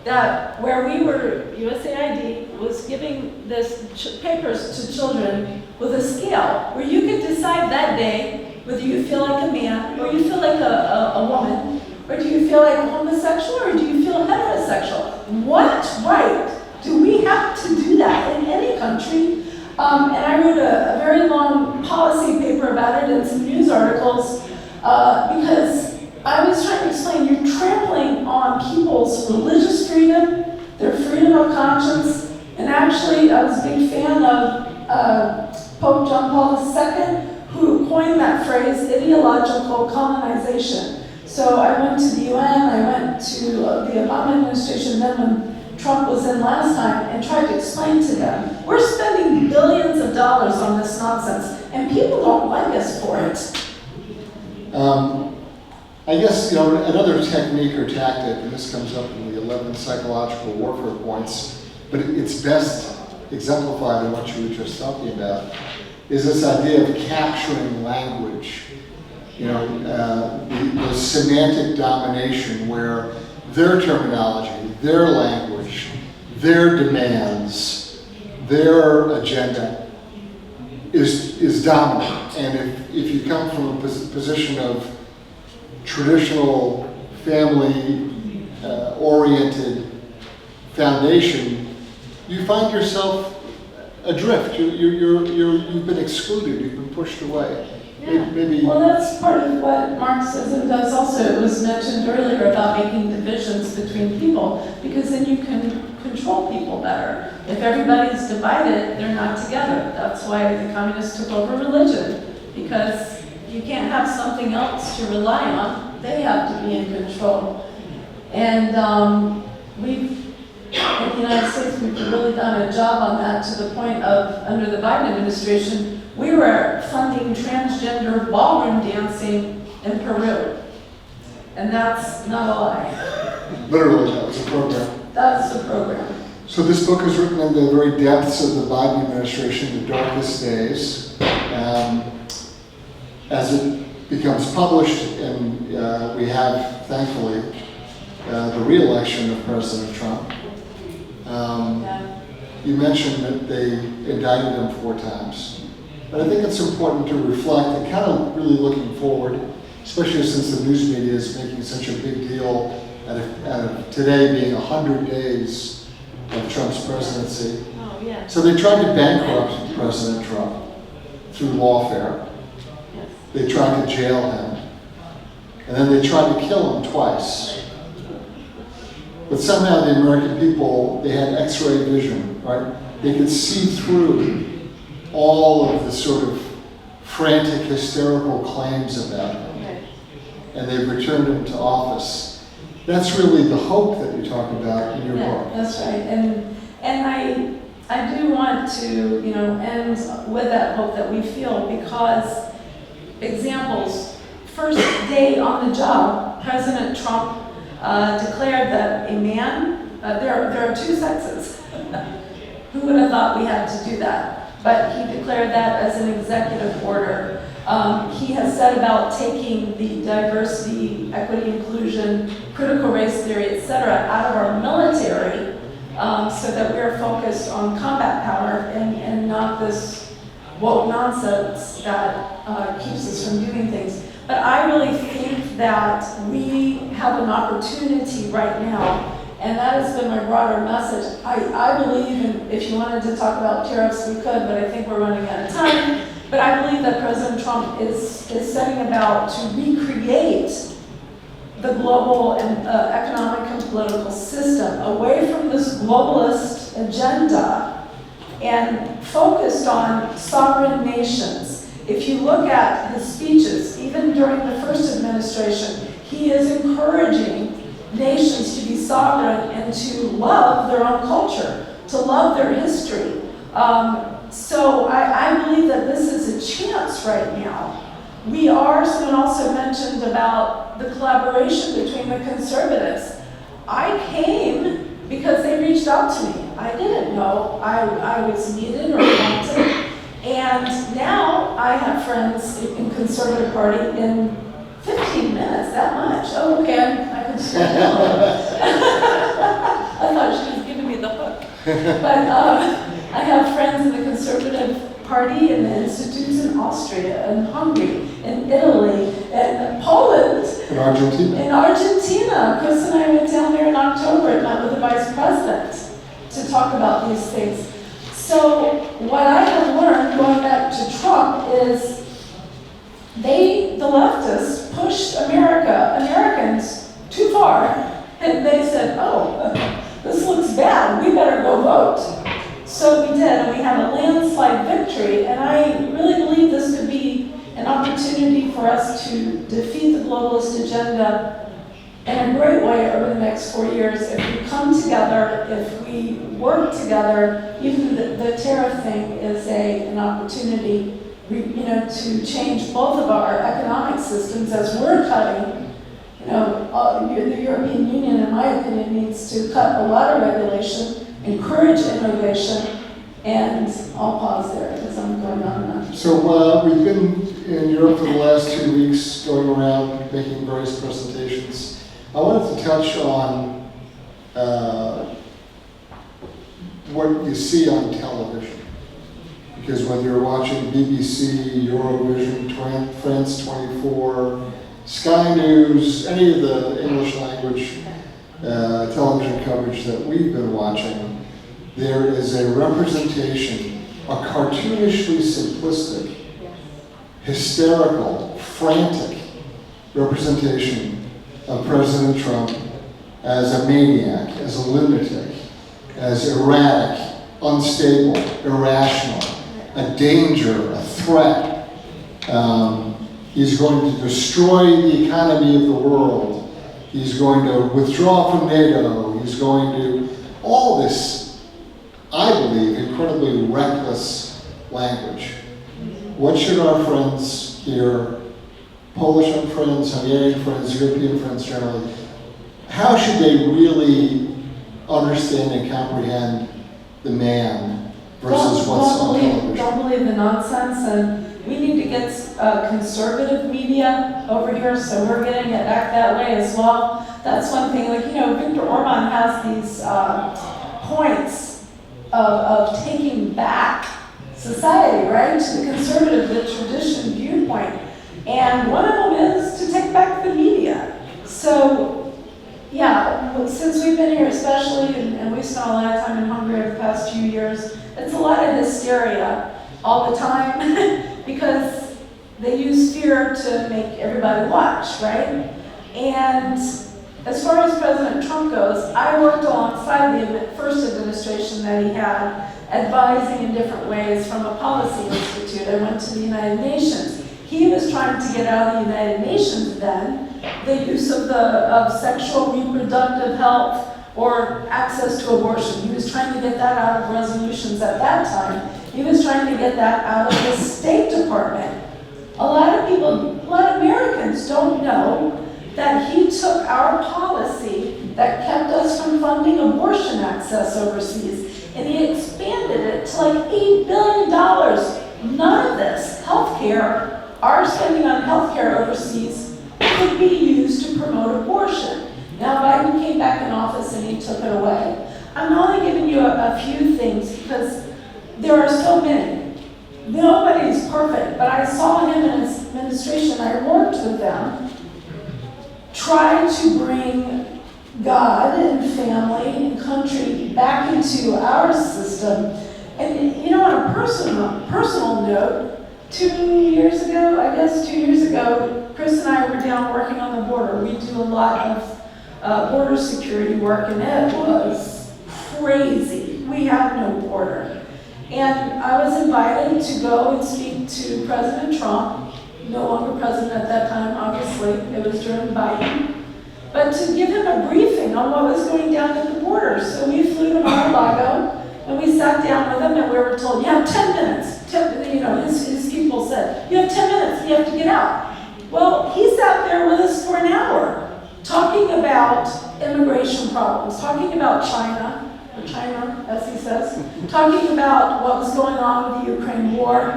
that where we were, USAID was giving this papers to children with a scale where you could decide that day whether you feel like a man, or you feel like a woman, or do you feel like homosexual, or do you feel heterosexual? What right do we have to do that in any country? And I wrote a very long policy paper about it and some news articles because I was trying to explain you're trampling on people's religious freedom, their freedom of conscience, and actually I was a big fan of Pope John Paul II, who coined that phrase, ideological colonization. So I went to the UN, I went to the Obama administration, then when Trump was in last time, and tried to explain to them, we're spending billions of dollars on this nonsense, and people don't like us for it. I guess another technique or tactic, and this comes up in the 11 psychological warfare points, but it's best exemplified in what you were just talking about, is this idea of capturing language. The semantic domination where their terminology, their language, their demands, their agenda is dominant. And if you come from a position of traditional family oriented foundation, you find yourself adrift. You've been excluded. You've been pushed away. Yeah. Maybe. Well, that's part of what Marxism does also. It was mentioned earlier about making divisions between people, because then you can control people better. If everybody's divided, they're not together. That's why the communists took over religion, because you can't have something else to rely on. They have to be in control. And in the United States, we've really done a job on that to the point of, under the Biden administration, we were funding transgender ballroom dancing in Peru. And that's not a lie. Literally, that was a program. That's the program. So this book is written in the very depths of the Biden administration, the darkest days. As it becomes published, and we have, thankfully, the re-election of President Trump. You mentioned that they indicted him 4 times. But I think it's important to reflect and kind of really looking forward, especially since the news media is making such a big deal out of today being 100 days of Trump's presidency. Oh, yeah. So they tried to bankrupt President Trump through lawfare. Yes. They tried to jail him. And then they tried to kill him twice. But somehow the American people, they had X-ray vision, right? They could see through all of the sort of frantic, hysterical claims about him. And they've returned him to office. That's really the hope that you talk about in your book. That's right. And I do want to, end with that hope that we feel, because examples, first day on the job, President Trump declared that a man, there are 2 sexes. Who would have thought we had to do that? But he declared that as an executive order. He has said about taking the diversity, equity, inclusion, critical race theory, etc., out of our military, so that we're focused on combat power and not this woke nonsense that keeps us from doing things. But I really think that we have an opportunity right now, and that has been my broader message. I believe, and if you wanted to talk about tariffs, we could, but I think we're running out of time. But I believe that President Trump is setting about to recreate the global and economic and political system away from this globalist agenda and focused on sovereign nations. If you look at his speeches, even during the first administration, he is encouraging nations to be sovereign and to love their own culture, to love their history. So I believe that this is a chance right now. Someone also mentioned about the collaboration between the conservatives. I came because they reached out to me. I didn't know I was needed or wanted. And now I have friends in Conservative Party in 15 minutes, that much. Oh, okay, I can slow down. I thought she was giving me the hook. But I have friends in the Conservative Party and the institutes in Austria and Hungary and Italy and Poland. In Argentina. In Argentina. Chris and I went down there in October and met with the vice president to talk about these things. So what I have learned, going back to Trump, is the leftists pushed Americans too far. And they said, oh, this looks bad, we better go vote. So we did, and we had a landslide victory, and I really believe this could be an opportunity for us to defeat the globalist agenda in a great way over the next 4 years if we come together, if we work together. Even the tariff thing is an opportunity, to change both of our economic systems as we're cutting. The European Union, in my opinion, needs to cut a lot of regulation, encourage innovation, and I'll pause there because I'm going on and on. So we've been in Europe for the last 2 weeks, going around making various presentations. I wanted to touch on what you see on television. Because whether you're watching BBC, Eurovision, France 24, Sky News, any of the English language television coverage that we've been watching, there is a representation, a cartoonishly simplistic, hysterical, frantic representation of President Trump as a maniac, as a lunatic, as erratic, unstable, irrational, a danger, a threat. He's going to destroy the economy of the world. He's going to withdraw from NATO. He's going to, all this, I believe, incredibly reckless language. What should our friends here, Polish friends, Hungarian friends, European friends generally, how should they really understand and comprehend the man versus what's on television? Don't believe the nonsense, and we need to get conservative media over here, so we're getting it back that way as well. That's one thing, like, Viktor Orban has these points of taking back society, right, to the conservative, the tradition viewpoint. And one of them is to take back the media. So, yeah, since we've been here especially, and we've spent a lot of time in Hungary the past few years, it's a lot of hysteria all the time because they use fear to make everybody watch, right? And as far as President Trump goes, I worked alongside the first administration that he had, advising in different ways from a policy institute. I went to the United Nations. He was trying to get out of the United Nations then the use of sexual reproductive health or access to abortion. He was trying to get that out of resolutions at that time. He was trying to get that out of the State Department. A lot of Americans don't know that he took our policy that kept us from funding abortion access overseas, and he expanded it to like $8 billion. None of this healthcare, our spending on healthcare overseas, could be used to promote abortion. Now Biden came back in office and he took it away. I'm only giving you a few things because there are so many. Nobody is perfect, but I saw him in his administration. I worked with them, try to bring God and family and country back into our system. And on a personal note, 2 years ago, Chris and I were down working on the border. We do a lot of border security work, and it was crazy. We have no border. And I was invited to go and speak to President Trump, no longer president at that time, obviously. It was during Biden. But to give him a briefing on what was going down at the border. So we flew to Mar-a-Lago, and we sat down with him, and we were told, you have 10 minutes. His people said, you have 10 minutes, you have to get out. Well, he sat there with us for an hour, talking about immigration problems, talking about China, as he says, talking about what was going on with the Ukraine war.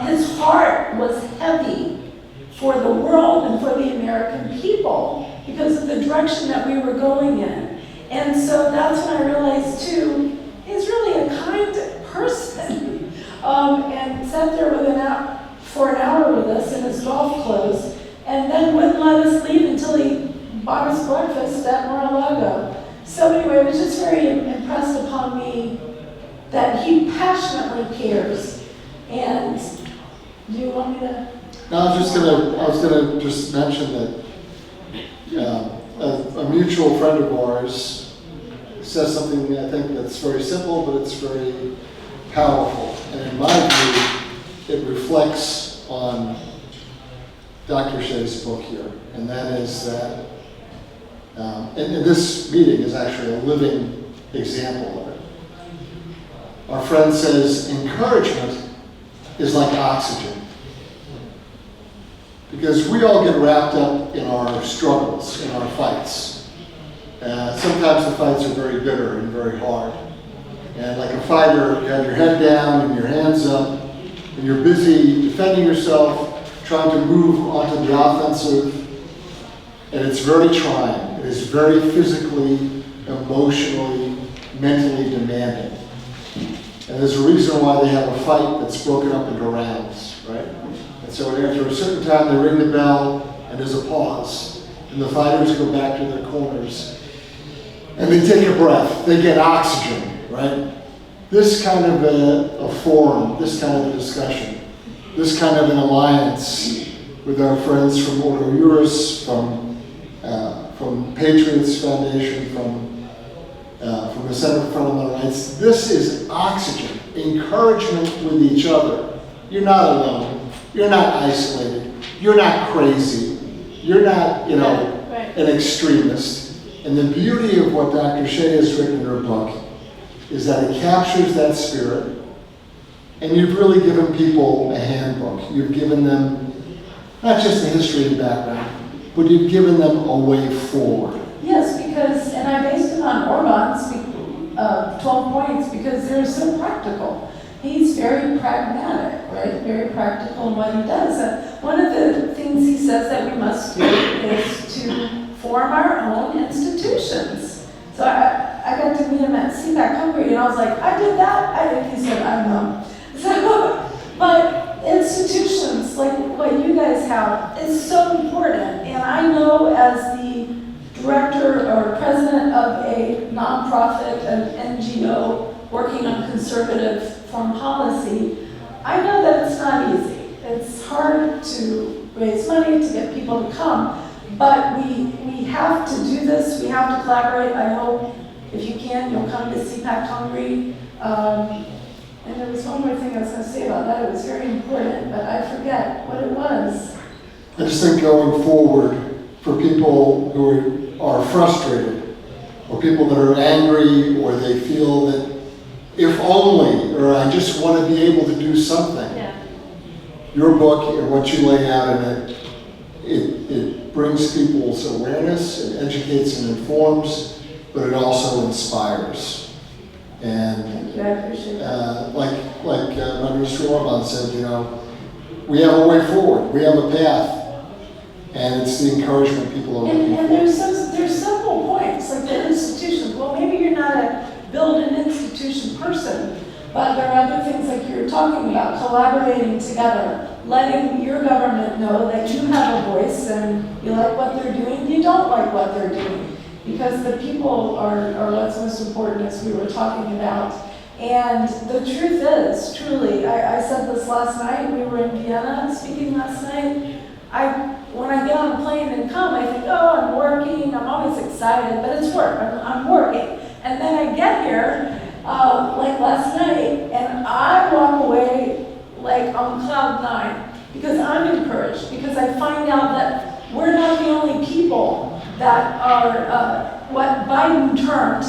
His heart was heavy for the world and for the American people because of the direction that we were going in. And so that's when I realized, too, he's really a kind person. And sat there for an hour with us in his golf clothes, and then wouldn't let us leave until he bought us breakfast at Mar-a-Lago. So anyway, it was just very impressed upon me that he passionately cares. And do you want me to? No, I was gonna just mention that a mutual friend of ours says something I think that's very simple, but it's very powerful. And in my view, it reflects on Dr. Shea's book here, and that is that, and this meeting is actually a living example of it. Our friend says encouragement is like oxygen. Because we all get wrapped up in our struggles, in our fights. Sometimes the fights are very bitter and very hard. And like a fighter, you have your head down and your hands up, and you're busy defending yourself, trying to move onto the offensive, and it's very trying. It is very physically, emotionally, mentally demanding. And there's a reason why they have a fight that's broken up into rounds, right? And so after a certain time, they ring the bell, and there's a pause. And the fighters go back to their corners, and they take a breath. They get oxygen. Right? This kind of a forum, this kind of a discussion, this kind of an alliance with our friends from Ordo Juris, from Patriots Foundation, from from the Center for Fundamental Rights, this is oxygen, encouragement with each other. You're not alone. You're not isolated. You're not crazy. You're not, an extremist. And the beauty of what Dr. Shea has written in her book is that it captures that spirit. And you've really given people a handbook. You've given them not just the history and background, but you've given them a way forward. Yes, because, and I based it on Orban's 12 points because they're so practical. He's very pragmatic, right? Very practical in what he does. And one of the things he says that we must do is to form our own institutions. So I got to meet him at CPAC Hungary, and I was like, I did that? I think he said, I don't know. So, but institutions like what you guys have is so important. And I know as the director or president of a nonprofit, an NGO, working on conservative foreign policy, I know that it's not easy. It's hard to raise money, to get people to come, but we have to do this, we have to collaborate. I hope if you can, you'll come to CPAC Hungary. And there was one more thing I was going to say about that. It was very important, but I forget what it was. I just think going forward, for people who are frustrated, or people that are angry, or they feel that if only, or I just want to be able to do something. Yeah. Your book and what you lay out in it brings people's awareness, it educates and informs, but it also inspires. And Thank you, I appreciate that. like Mr. Orban said, we have a way forward, we have a path, and it's the encouragement people are looking And for. there's several points, like the institutions. Well, maybe you're not a build an institution person, but there are other things like you're talking about, collaborating together, letting your government know that you have a voice and you like what they're doing, you don't like what they're doing. Because the people are what's most important, as we were talking about. And the truth is, truly, I said this last night, we were in Vienna speaking last night. When I get on a plane and come, I think, oh, I'm working, I'm always excited, but it's work, I'm working. And then I get here, like last night, and I walk away like on cloud 9, because I'm encouraged, because I find out that we're not the only people that are what Biden termed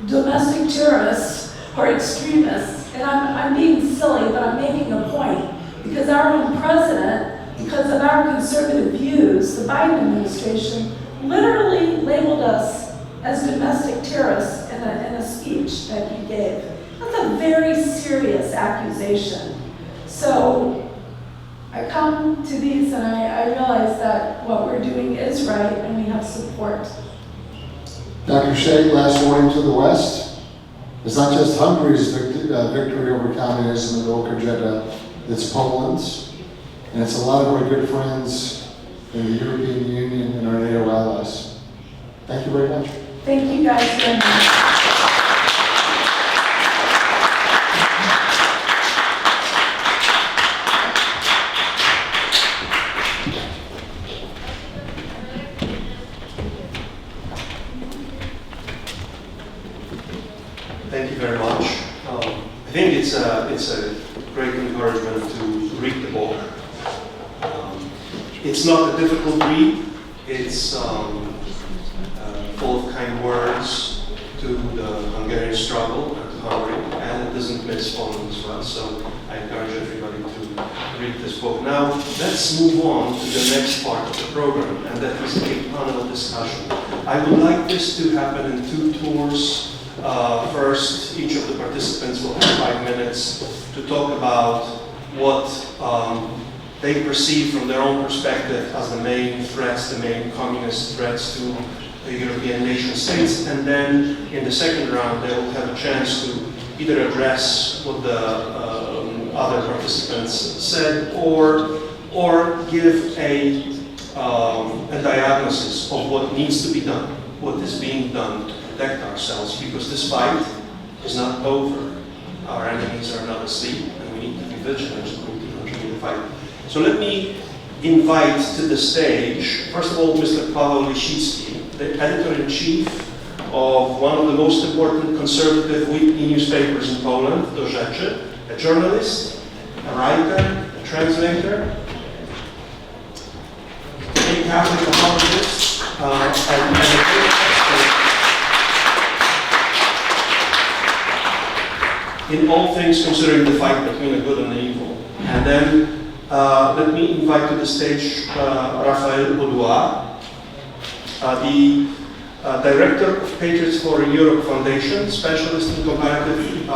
domestic terrorists or extremists. And I'm being silly, but I'm making a point. Because our own president, because of our conservative views, the Biden administration literally labeled us as domestic terrorists in a speech that he gave. That's a very serious accusation. So I come to these and I realize that what we're doing is right and we have support. Dr. Shea, last warning to the West. It's not just Hungary's victory over communism and Okrzeda, it's Poland's. And it's a lot of our good friends in the European Union and our NATO allies. Thank you very much. Thank you guys very much. Thank you very much. I think it's a great encouragement to read the book. It's not a difficult read. It's full of kind words to the Hungarian struggle and to Hungary, and it doesn't miss Poland as well. So I encourage everybody to read this book. Now let's move on to the next part of the program, and that is a panel discussion. I would like this to happen in 2 tours. First, each of the participants will have 5 minutes to talk about what they perceive from their own perspective as the main threats, the main communist threats to the European nation states. And then in the second round, they will have a chance to either address what the other participants said or give a diagnosis of what needs to be done, what is being done to protect ourselves, because this fight is not over. Our enemies are not asleep, and we need to be vigilant to continue the fight. So let me invite to the stage, first of all, Mr. Paweł Lisicki, the editor-in-chief of one of the most important conservative weekly newspapers in Poland, Do Rzeczy, a journalist, a writer, a translator, a Catholic apologist, and a great expert in all things considering the fight between the good and the evil. And then let me invite to the stage Raphael Audouard, the Director of Patriots for Europe Foundation, specialist in comparative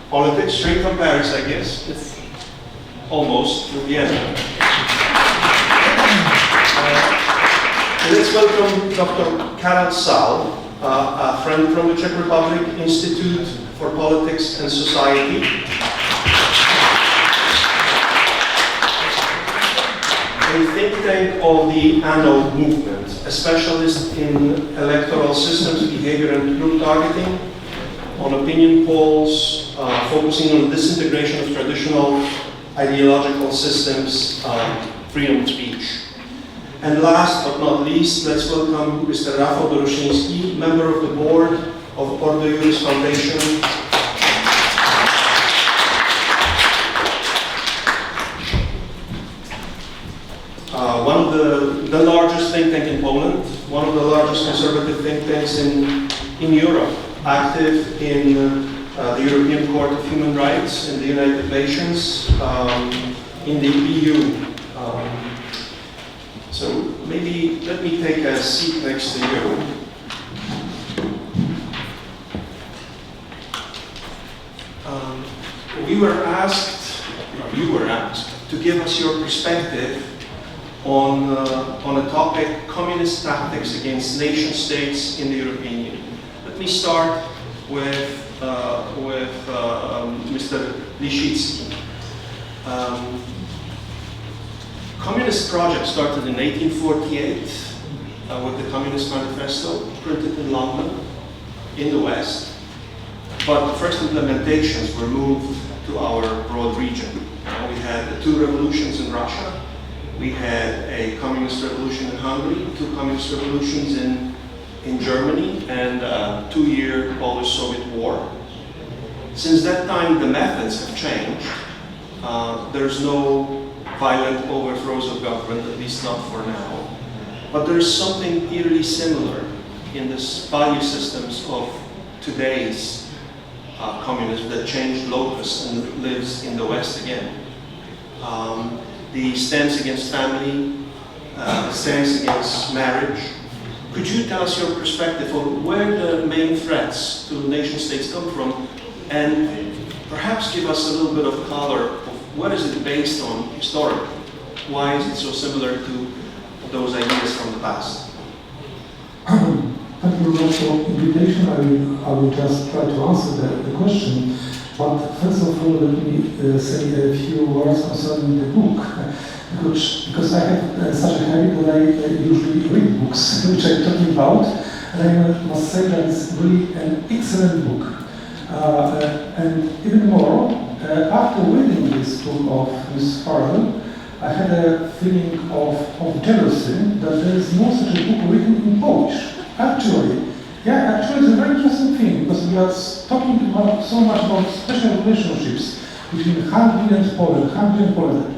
politics, straight from Paris, I guess. It's almost to the end. Let's welcome Dr. Karel Sal, a friend from the Czech Republic, Institute for Politics and Society. A think tank of the ANO movement, a specialist in electoral systems, behavior and group targeting, on opinion polls, focusing on disintegration of traditional ideological systems, freedom of speech. And last but not least, let's welcome Mr. Rafał Doroszyński, member of the board of Ordo Iuris Foundation. One of the largest think tank in Poland, one of the largest conservative think tanks in Europe, active in the European Court of Human Rights, in the United Nations, in the EU. So maybe let me take a seat next to you. You were asked to give us your perspective on a topic, communist tactics against nation states in the European Union. Let me start with Mr. Lisicki. Communist project started in 1848 with the Communist Manifesto, printed in London, in the West. But the first implementations were moved to our broad region. We had the two revolutions in Russia. We had a communist revolution in Hungary, two communist revolutions in Germany, and a 2-year Polish-Soviet war. Since that time, the methods have changed. There's no violent overthrows of government, at least not for now. But there's something eerily similar in this value systems of today's communism that changed locus and lives in the West again. The stance against family, the stance against marriage. Could you tell us your perspective on where the main threats to nation states come from, and perhaps give us a little bit of color of what is it based on historically? Why is it so similar to those ideas from the past? Thank you very much for the invitation. I will just try to answer the question. But first of all, let me say a few words concerning the book. Because I have such a habit that I usually read books which I'm talking about. And I must say that it's really an excellent book. And even more, after reading this book of Ms. Farrell, I had a feeling of jealousy that there is no such a book written in Polish. Actually, it's a very interesting thing, because we are talking so much about special relationships between Hungary and Poland.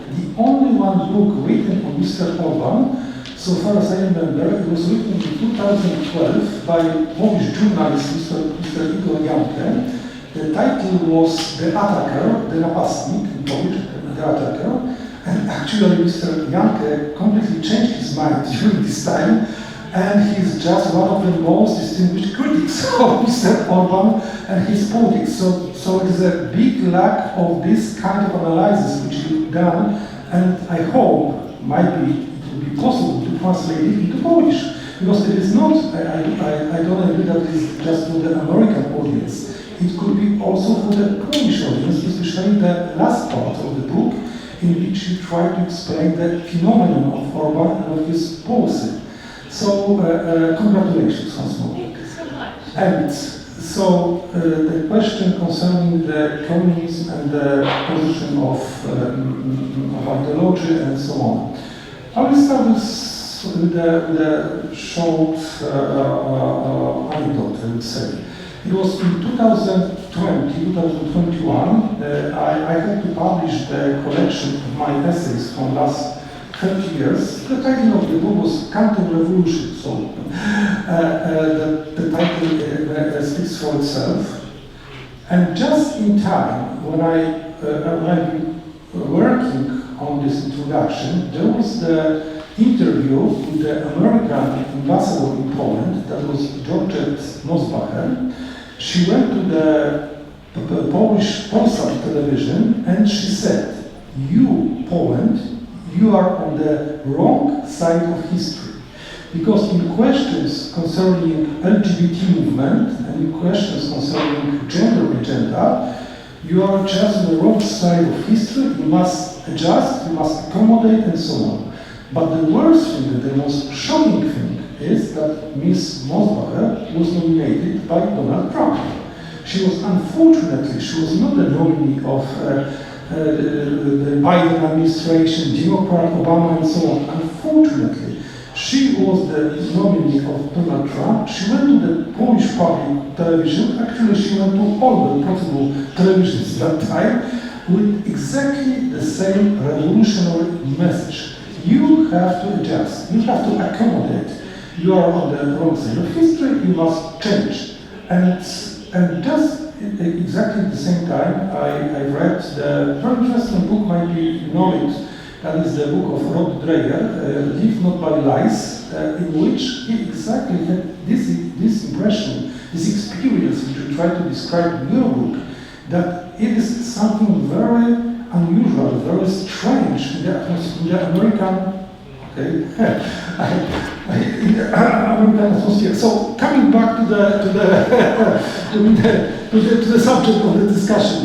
The only one book written on Mr. Orban, so far as I remember, it was written in 2012 by Polish journalist Mr. Igor Jankę. The title was The Attacker, the Napastnik in Polish, the Attacker. And actually Mr. Jankę completely changed his mind during this time, and he's just one of the most distinguished critics of Mr. Orban and his politics. So it is a big lack of this kind of analysis which you've done, and I hope maybe it will be possible to translate it into Polish, because it is not, I don't agree that it is just for the American audience. It could be also for the Polish audience, especially the last part of the book, in which you try to explain the phenomenon of Orban and of his policy. So, congratulations once more. Thank you so much. And so, the question concerning the communism and the position of ideology and so on. I will start with with a short anecdote, I would say. It was in 2021, I had to publish the collection of my essays from last 30 years. The title of the book was Counter-Revolution, so the title speaks for itself. And just in time, when I working on this introduction, there was the interview with the American ambassador in Poland, that was Georgette Mosbacher. She went to the Polish Polsat television and she said, "You, Poland, you are on the wrong side of history. Because in questions concerning LGBT movement and in questions concerning gender agenda, you are just on the wrong side of history. You must adjust, you must accommodate, and so on." But the worst thing, the most shocking thing, is that Ms. Mosbacher was nominated by Donald Trump. She was unfortunately, she was not the nominee of the Biden administration, Democrat, Obama, and so on. Unfortunately, she was the nominee of Donald Trump. She went to the Polish public television. Actually, she went to all the possible televisions that time with exactly the same revolutionary message. You have to adjust. You have to accommodate. You are on the wrong side of history. You must change. And just exactly at the same time, I read the very interesting book, might be you know it, that is the book of Rod Dreher, Live Not by Lies, in which he exactly had this impression, this experience which you try to describe in your book, that it is something very unusual, very strange in the American, American atmosphere. So coming back to the subject of the discussion,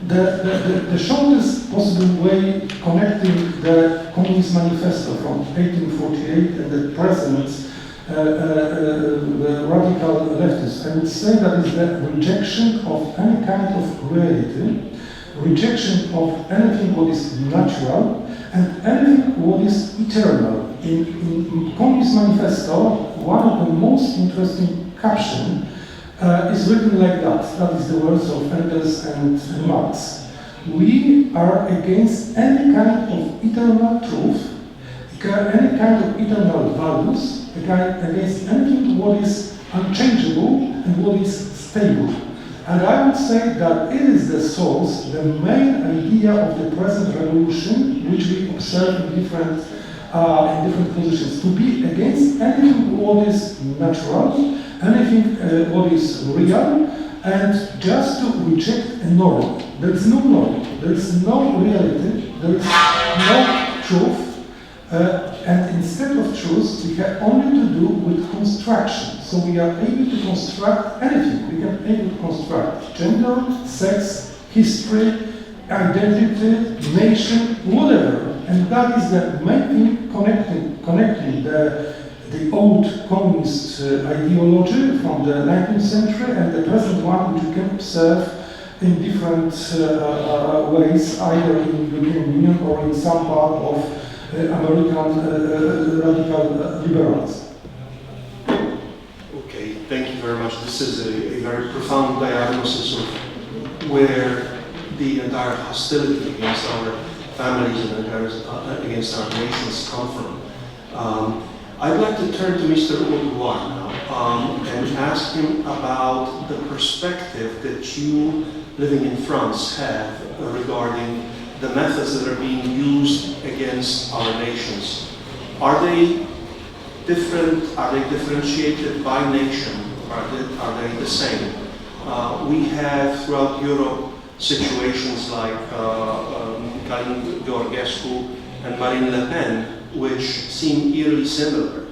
the shortest possible way connecting the Communist Manifesto from 1848 and the present radical leftists, I would say that is the rejection of any kind of reality, rejection of anything what is natural, and anything what is eternal. In Communist Manifesto, one of the most interesting captions is written like that. That is the words of Engels and Marx. We are against any kind of eternal truth, any kind of eternal values, against anything what is unchangeable and what is stable. And I would say that it is the source, the main idea of the present revolution, which we observe in different positions, to be against anything what is natural, anything what is real, and just to reject a norm. There is no norm, there is no reality, there is no truth, and instead of truth, we have only to do with construction. So we are able to construct anything. We are able to construct gender, sex, history, identity, nation, whatever. And that is the main thing connecting the old communist ideology from the 19th century and the present one, which you can observe in different ways, either in the European Union or in some part of American radical liberals. Okay, thank you very much. This is a very profound diagnosis of where the entire hostility against our families and against our nations come from. I'd like to turn to Mr. Audouin now and ask him about the perspective that you, living in France, have regarding the methods that are being used against our nations. Are they different? Are they differentiated by nation? Are they the same? We have throughout Europe situations like Mikhail Georgescu and Marine Le Pen, which seem eerily similar.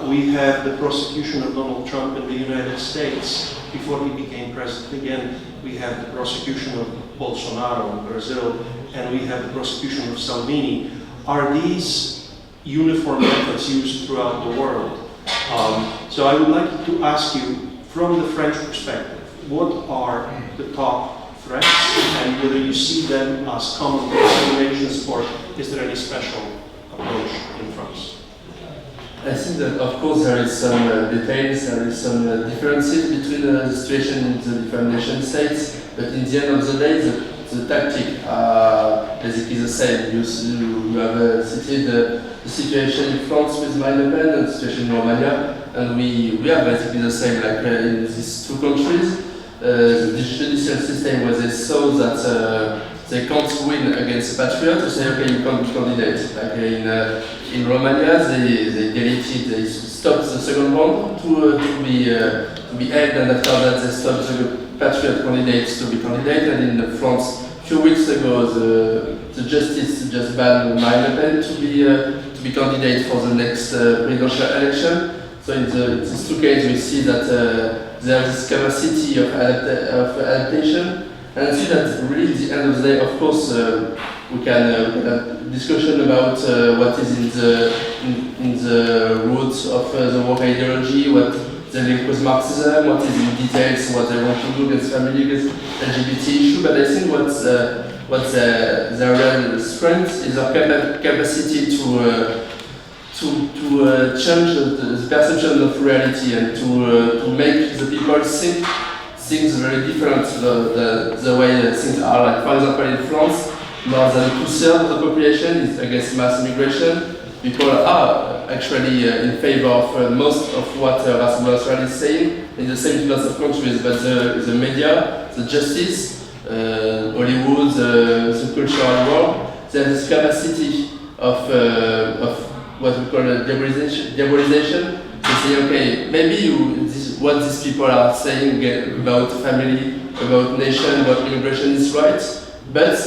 We have the prosecution of Donald Trump in the United States before he became president. Again, we have the prosecution of Bolsonaro in Brazil, and we have the prosecution of Salvini. Are these uniform methods used throughout the world? So I would like to ask you, from the French perspective, what are the top threats, and whether you see them as common to other nations, or is there any special approach in France? I think that of course there is some details, there is some differences between the situation in the different nation states, but in the end of the day, the tactics are basically the same. You have cited the situation in France with Marine Le Pen and the situation in Romania, and we are basically the same. Like in these two countries, the judicial system where they saw that they can't win against a patriot, they say okay, you can't be candidate. Like in Romania, they stopped the second round to be held, and after that they stopped the patriot candidates to be candidate. And in France, a few weeks ago, the justice just banned Marine Le Pen to be candidate for the next presidential election. So in these two cases, we see that there is this capacity of adaptation. And I see that really at the end of the day, of course, we can have discussion about what is in the roots of the war ideology, what the link with Marxism, what is in details, what they want to do against family, against LGBT issue. But I think what their real strength is our capacity to change the perception of reality and to make the people think things very different the way things are. Like for example in France, more than 2/3 of the population is against mass immigration. People are actually in favor of most of what Rasmus is saying in the same lots of countries, but the media, the justice, Hollywood, the cultural world, they have this capacity of what we call diabolization. They say, okay, maybe what these people are saying about family, about nation, about immigration is right, but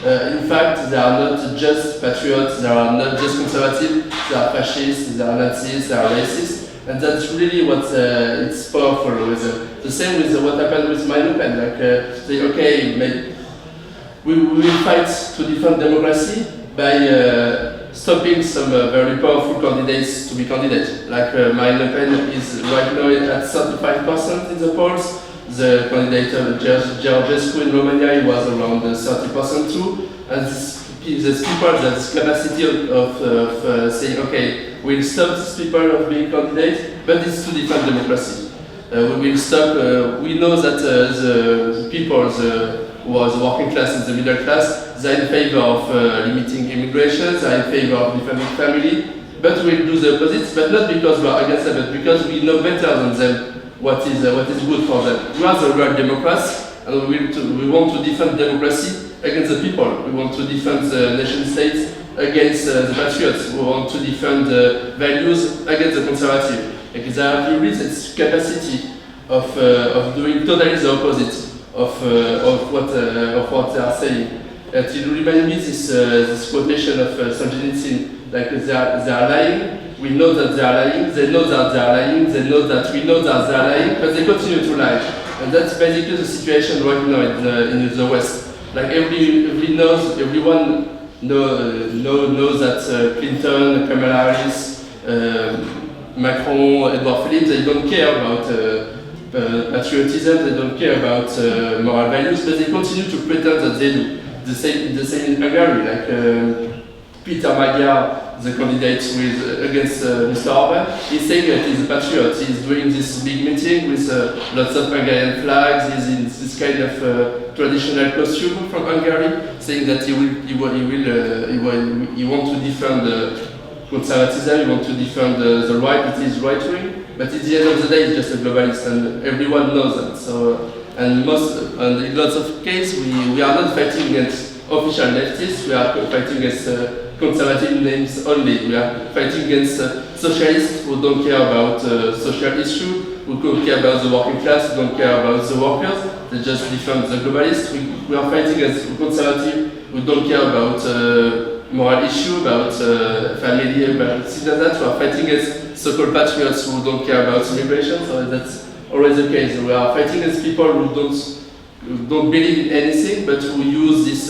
in fact they are not just patriots, they are not just conservative, they are fascists, they are Nazis, they are racist, and that's really what it's powerful with. The same with what happened with Marine Le Pen, like say, okay, we will fight to defend democracy by stopping some very powerful candidates to be candidates. Like Marine Le Pen is right now at 35% in the polls. The candidate Georgescu in Romania, he was around 30% too. And these people have this capacity of saying, okay, we'll stop these people of being candidates, but it's to defend democracy. We will stop, we know that the people who are the working class and the middle class, they're in favor of limiting immigration, they're in favor of defending family, but we'll do the opposite, but not because we are against them, but because we know better than them what is good for them. We are the real Democrats, and we want to defend democracy against the people. We want to defend the nation states against the patriots. We want to defend the values against the conservative. Like they have really this capacity of doing totally the opposite of what they are saying. It reminds me this quotation of Solzhenitsyn, like they are lying. We know that they are lying. They know that they are lying. They know that we know that they are lying, but they continue to lie. And that's basically the situation right now in the West. Like everyone knows that Clinton, Kamala Harris, Macron, Edouard Philippe, they don't care about patriotism, they don't care about moral values, but they continue to pretend that they do. The same in Hungary, like Peter Magyar, the candidate against Mr. Orban, he's saying that he's a patriot. He's doing this big meeting with lots of Hungarian flags. He's in this kind of traditional costume from Hungary, saying that he wants to defend conservatism, he wants to defend the right, it is right wing. But at the end of the day, he's just a globalist, and everyone knows that. So, and in lots of cases, we are not fighting against official leftists. We are fighting against conservative names only. We are fighting against socialists who don't care about social issues, who don't care about the working class, who don't care about the workers. They just defend the globalists. We are fighting against conservative who don't care about moral issue, about family, about things like that. We are fighting against so-called patriots who don't care about immigration. So that's always the case. We are fighting against people who don't believe in anything, but who use this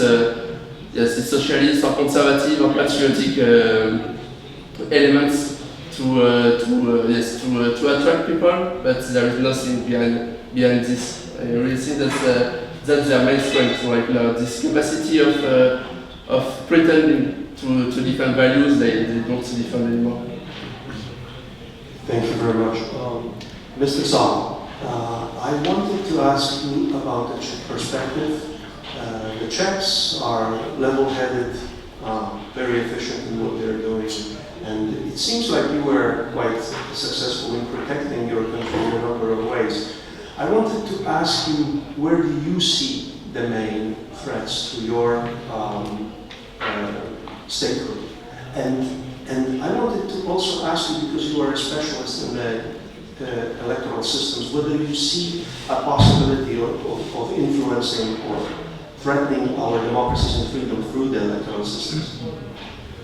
the socialist or conservative or patriotic elements to attract people. But there is nothing behind this. I really think that's their main strength right now. This capacity of pretending to defend values they don't defend anymore. Thank you very much. Mr. Zachodu, I wanted to ask you about the Czech perspective. The Czechs are level-headed, very efficient in what they're doing, and it seems like you were quite successful in protecting your country in a number of ways. I wanted to ask you, where do you see the main threats to your statehood? And I wanted to also ask you, because you are a specialist in the electoral systems, whether you see a possibility of influencing or threatening our democracies and freedom through the electoral systems.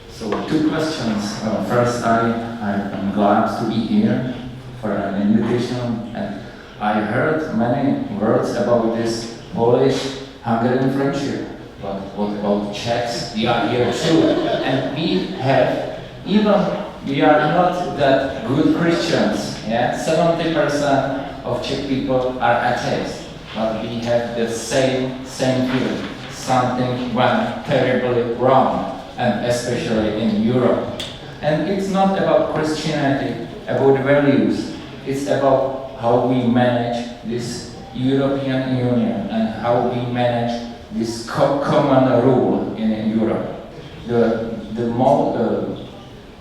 So 2 questions. First, I'm glad to be here for an invitation, and I heard many words about this Polish-Hungarian friendship. But what about Czechs? We are here too, and we are not that good Christians. Yeah, 70% of Czech people are atheists, but we have the same feeling. Something went terribly wrong, and especially in Europe. And it's not about Christianity, about values. It's about how we manage this European Union and how we manage this common rule in Europe.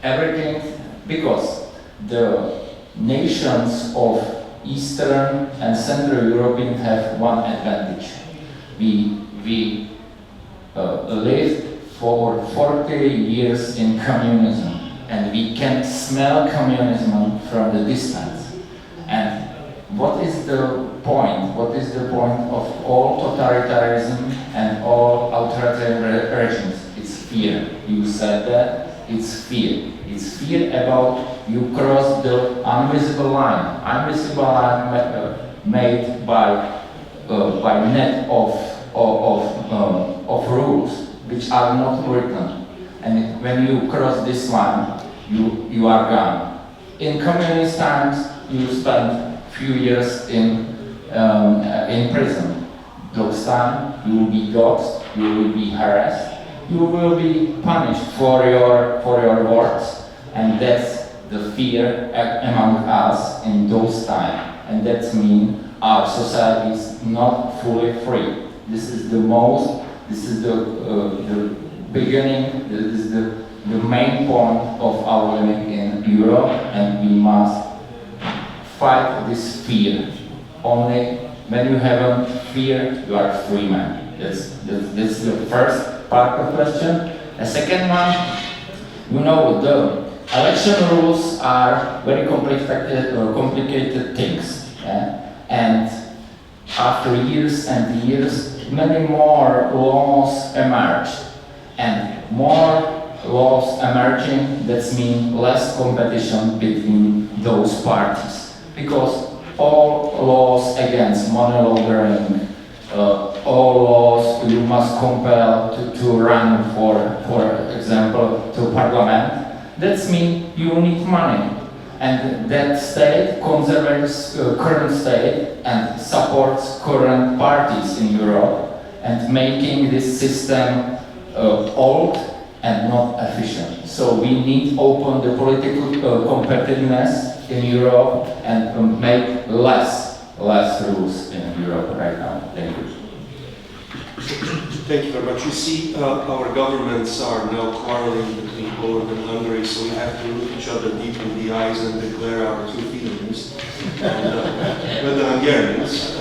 Everything, because the nations of Eastern and Central European have one advantage. We lived for 40 years in communism, and we can smell communism from the distance. And what is the point? What is the point of all totalitarianism and all authoritarian regimes? It's fear. You said that. It's fear. It's fear about you cross the invisible line. Invisible line made by net of rules which are not written. And when you cross this line, you are gone. In communist times, you spend few years in prison. Those time you will be doxxed, you will be harassed, you will be punished for your words, and that's the fear among us in those times. And that means our society is not fully free. This is the beginning. This is the main point of our living in Europe, and we must fight this fear. Only when you have fear, you are a free man. That's the first part of the question. The second one, the election rules are very complicated things. Yeah? And after years and years, many more laws emerged. And more laws emerging, that means less competition between those parties. Because all laws against money laundering, all laws you must compel to run for example, to parliament, that means you need money. And that state conserves current state and supports current parties in Europe, and making this system old and not efficient. So we need to open the political competitiveness in Europe and make less rules in Europe right now. Thank you. Thank you very much. You see, our governments are now quarreling between Poland and Hungary, so we have to look each other deep in the eyes and declare our true feelings. And with the Hungarians,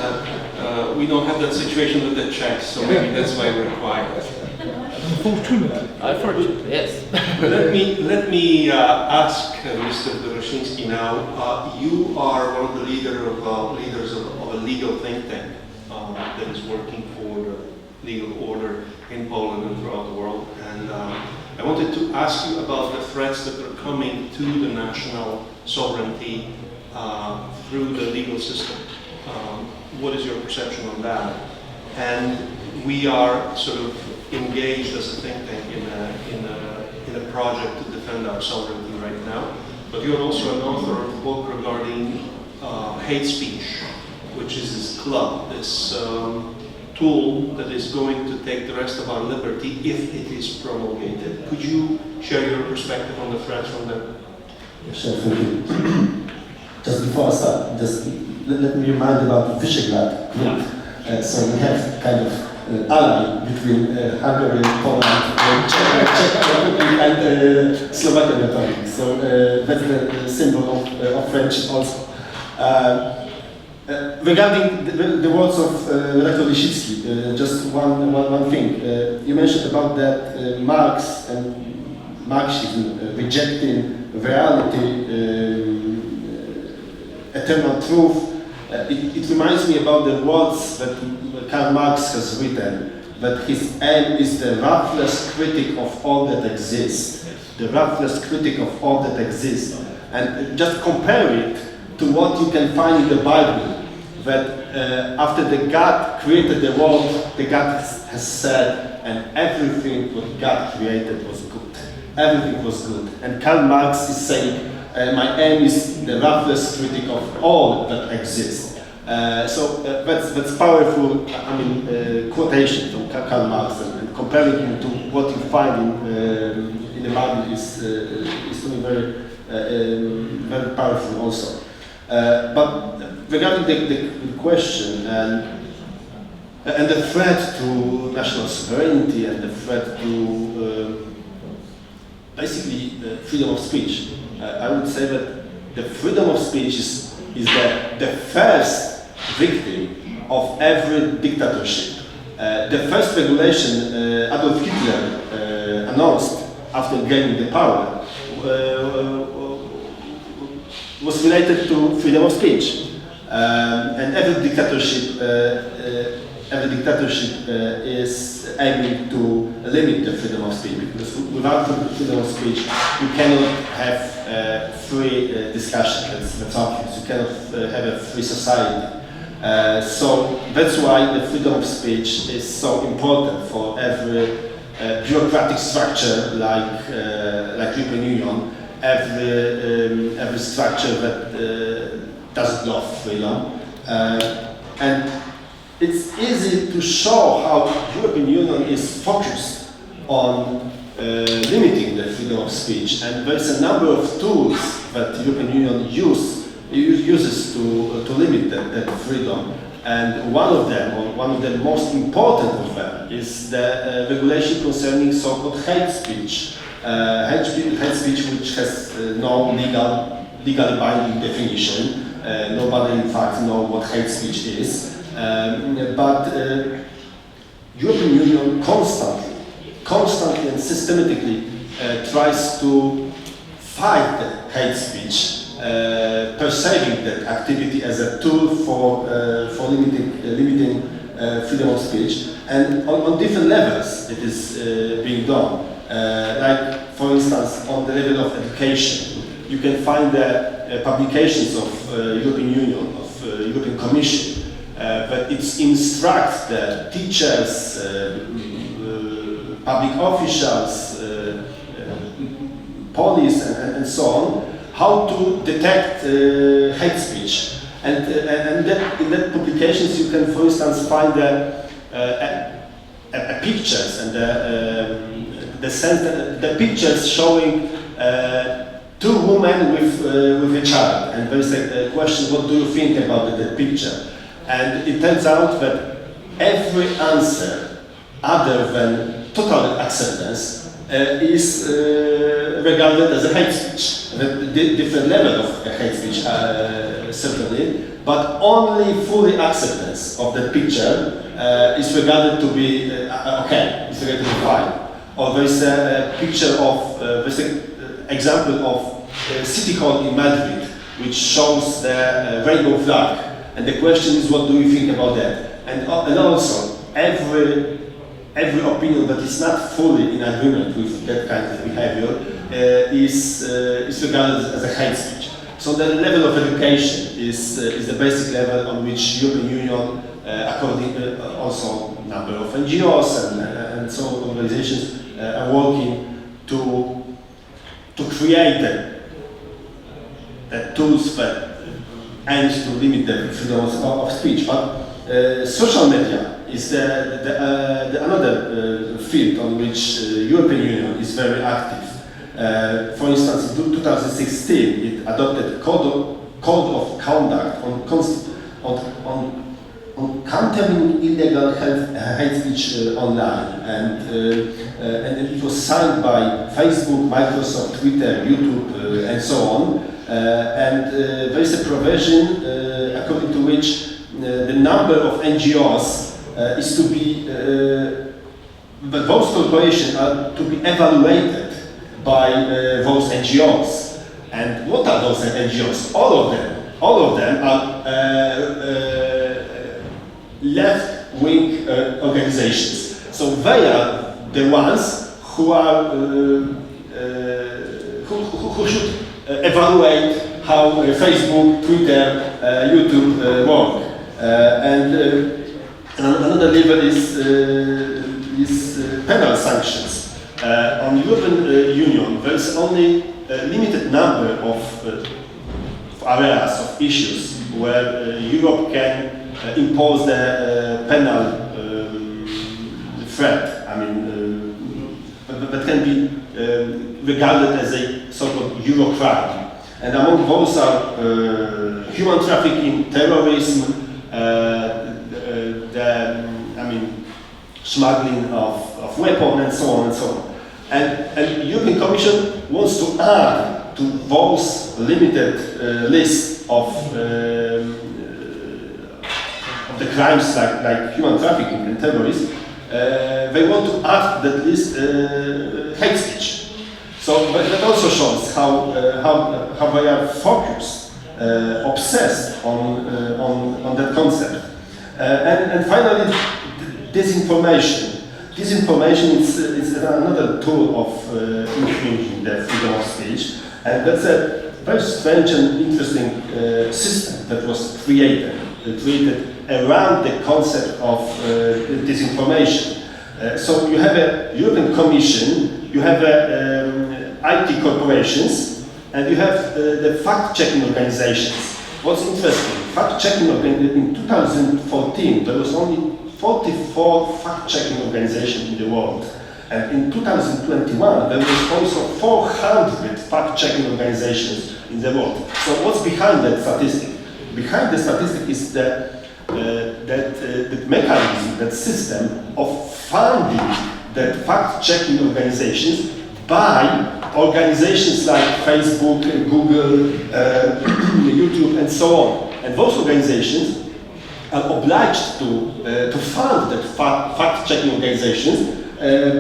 we don't have that situation with the Czechs, so maybe that's why we're quiet. Unfortunately, yes. Let me ask Mr. Doroshinsky now. You are one of the leaders of a legal think tank that is working for the legal order in Poland and throughout the world. And I wanted to ask you about the threats that are coming to the national sovereignty through the legal system. What is your perception on that? And we are sort of engaged as a think tank in a project to defend our sovereignty right now. But you're also an author of a book regarding hate speech, which is this club, this tool that is going to take the rest of our liberty if it is promulgated. Could you share your perspective on the threats from that? Yes, thank you. Just before I start, just let me remind about the Visegrad group. So we have kind of ally between Hungary, Poland, Czech Republic and Slovakia Republic. So that's the symbol of friendship also. Regarding the words of Rektor Lisicki, just one thing. You mentioned about that Marx and Marxism rejecting reality, eternal truth. It reminds me about the words that Karl Marx has written, that his aim is the ruthless critic of all that exists. The ruthless critic of all that exists. And just compare it to what you can find in the Bible, that after the God created the world, the God has said, and everything what God created was good. Everything was good. And Karl Marx is saying, my aim is the ruthless critic of all that exists. So that's powerful. Quotation from Karl Marx, and comparing him to what you find in the Bible is to me very powerful also. But regarding the question and the threat to national sovereignty and the threat to basically freedom of speech. I would say that the freedom of speech is the first victim of every dictatorship. The first regulation Adolf Hitler announced after gaining the power was related to freedom of speech. And every dictatorship is aiming to limit the freedom of speech, because without freedom of speech you cannot have free discussion. That's obvious. You cannot have a free society. So that's why the freedom of speech is so important for every bureaucratic structure like European Union, every structure that doesn't love freedom. And it's easy to show how European Union is focused on limiting the freedom of speech, and there's a number of tools that European Union uses to limit that freedom. And one of them, or one of the most important of them, is the regulation concerning so-called hate speech. Hate speech which has no legally binding definition. Nobody in fact knows what hate speech is. But European Union constantly and systematically tries to fight the hate speech, perceiving that activity as a tool for limiting freedom of speech, and on different levels it is being done. Like, for instance, on the level of education, you can find the publications of European Union, of European Commission, but it instructs the teachers, public officials, police, and so on, how to detect hate speech. And in that publications you can, for instance, find the pictures and the pictures showing two women with a child, and there is a question: what do you think about that picture? And it turns out that every answer, other than total acceptance, is regarded as a hate speech. The different level of hate speech, certainly, but only fully acceptance of that picture is regarded to be okay, is regarded to be fine. Or there is a picture of, there's an example of City Hall in Madrid, which shows the rainbow flag. And the question is, what do you think about that? And also, every opinion that is not fully in agreement with that kind of behavior is regarded as a hate speech. So the level of education is the basic level on which European Union, according also number of NGOs and so on organizations, are working to create the tools that aim to limit the freedom of speech. But social media is the another field on which European Union is very active. For instance, in 2016, it adopted code code of conduct on countering illegal hate speech online, and it was signed by Facebook, Microsoft, Twitter, YouTube, and so on. And there is a provision according to which the number of NGOs is to be, those corporations are to be evaluated by those NGOs. And what are those NGOs? All of them are left-wing organizations. So they are the ones who are who should evaluate how Facebook, Twitter, YouTube work. And another level is penal sanctions. On European Union, there is only a limited number of areas of issues where Europe can impose the penal threat. I mean, that can be regarded as a sort of Euro crime. And among those are human trafficking, terrorism, smuggling of weapons, and so on and so on. And the European Commission wants to add to those limited list of the crimes like human trafficking and terrorism. They want to add that list hate speech. So that also shows how they are focused, obsessed on that concept. And finally, disinformation. Disinformation is another tool of infringing the freedom of speech, and that's a very strange and interesting system that was created around the concept of disinformation. So you have a European Commission, you have IT corporations, and you have the fact-checking organizations. What's interesting, fact-checking in 2014, there was only 44 fact-checking organizations in the world. And in 2021, there was also 400 fact-checking organizations in the world. So what's behind that statistic? Behind the statistic is the mechanism, that system of funding the fact-checking organizations by organizations like Facebook, Google, YouTube, and so on. And those organizations are obliged to fund the fact-checking organizations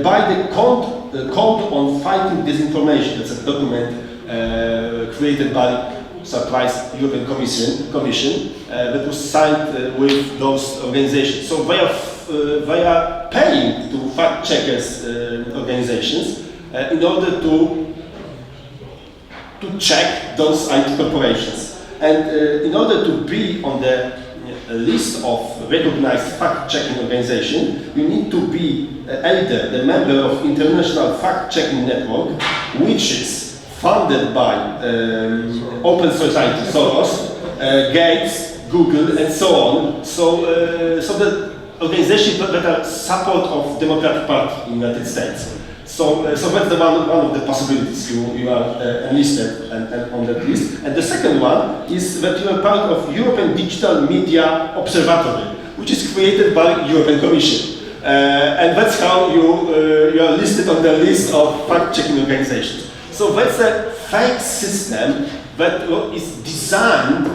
by the Code on Fighting Disinformation. That's a document created by surprise European Commission that was signed with those organizations. So they are paying to fact-checkers organizations in order to check those IT corporations. And in order to be on the list of recognized fact-checking organizations, you need to be either the member of International Fact-Checking Network, which is funded by Open Society, Soros, Gates, Google, and so on. So the organizations that are support of Democratic Party in the United States. So that's one of the possibilities. You are enlisted and on that list. And the second one is that you are part of European Digital Media Observatory, which is created by European Commission. And that's how you are listed on the list of fact-checking organizations. So that's a fake system that is designed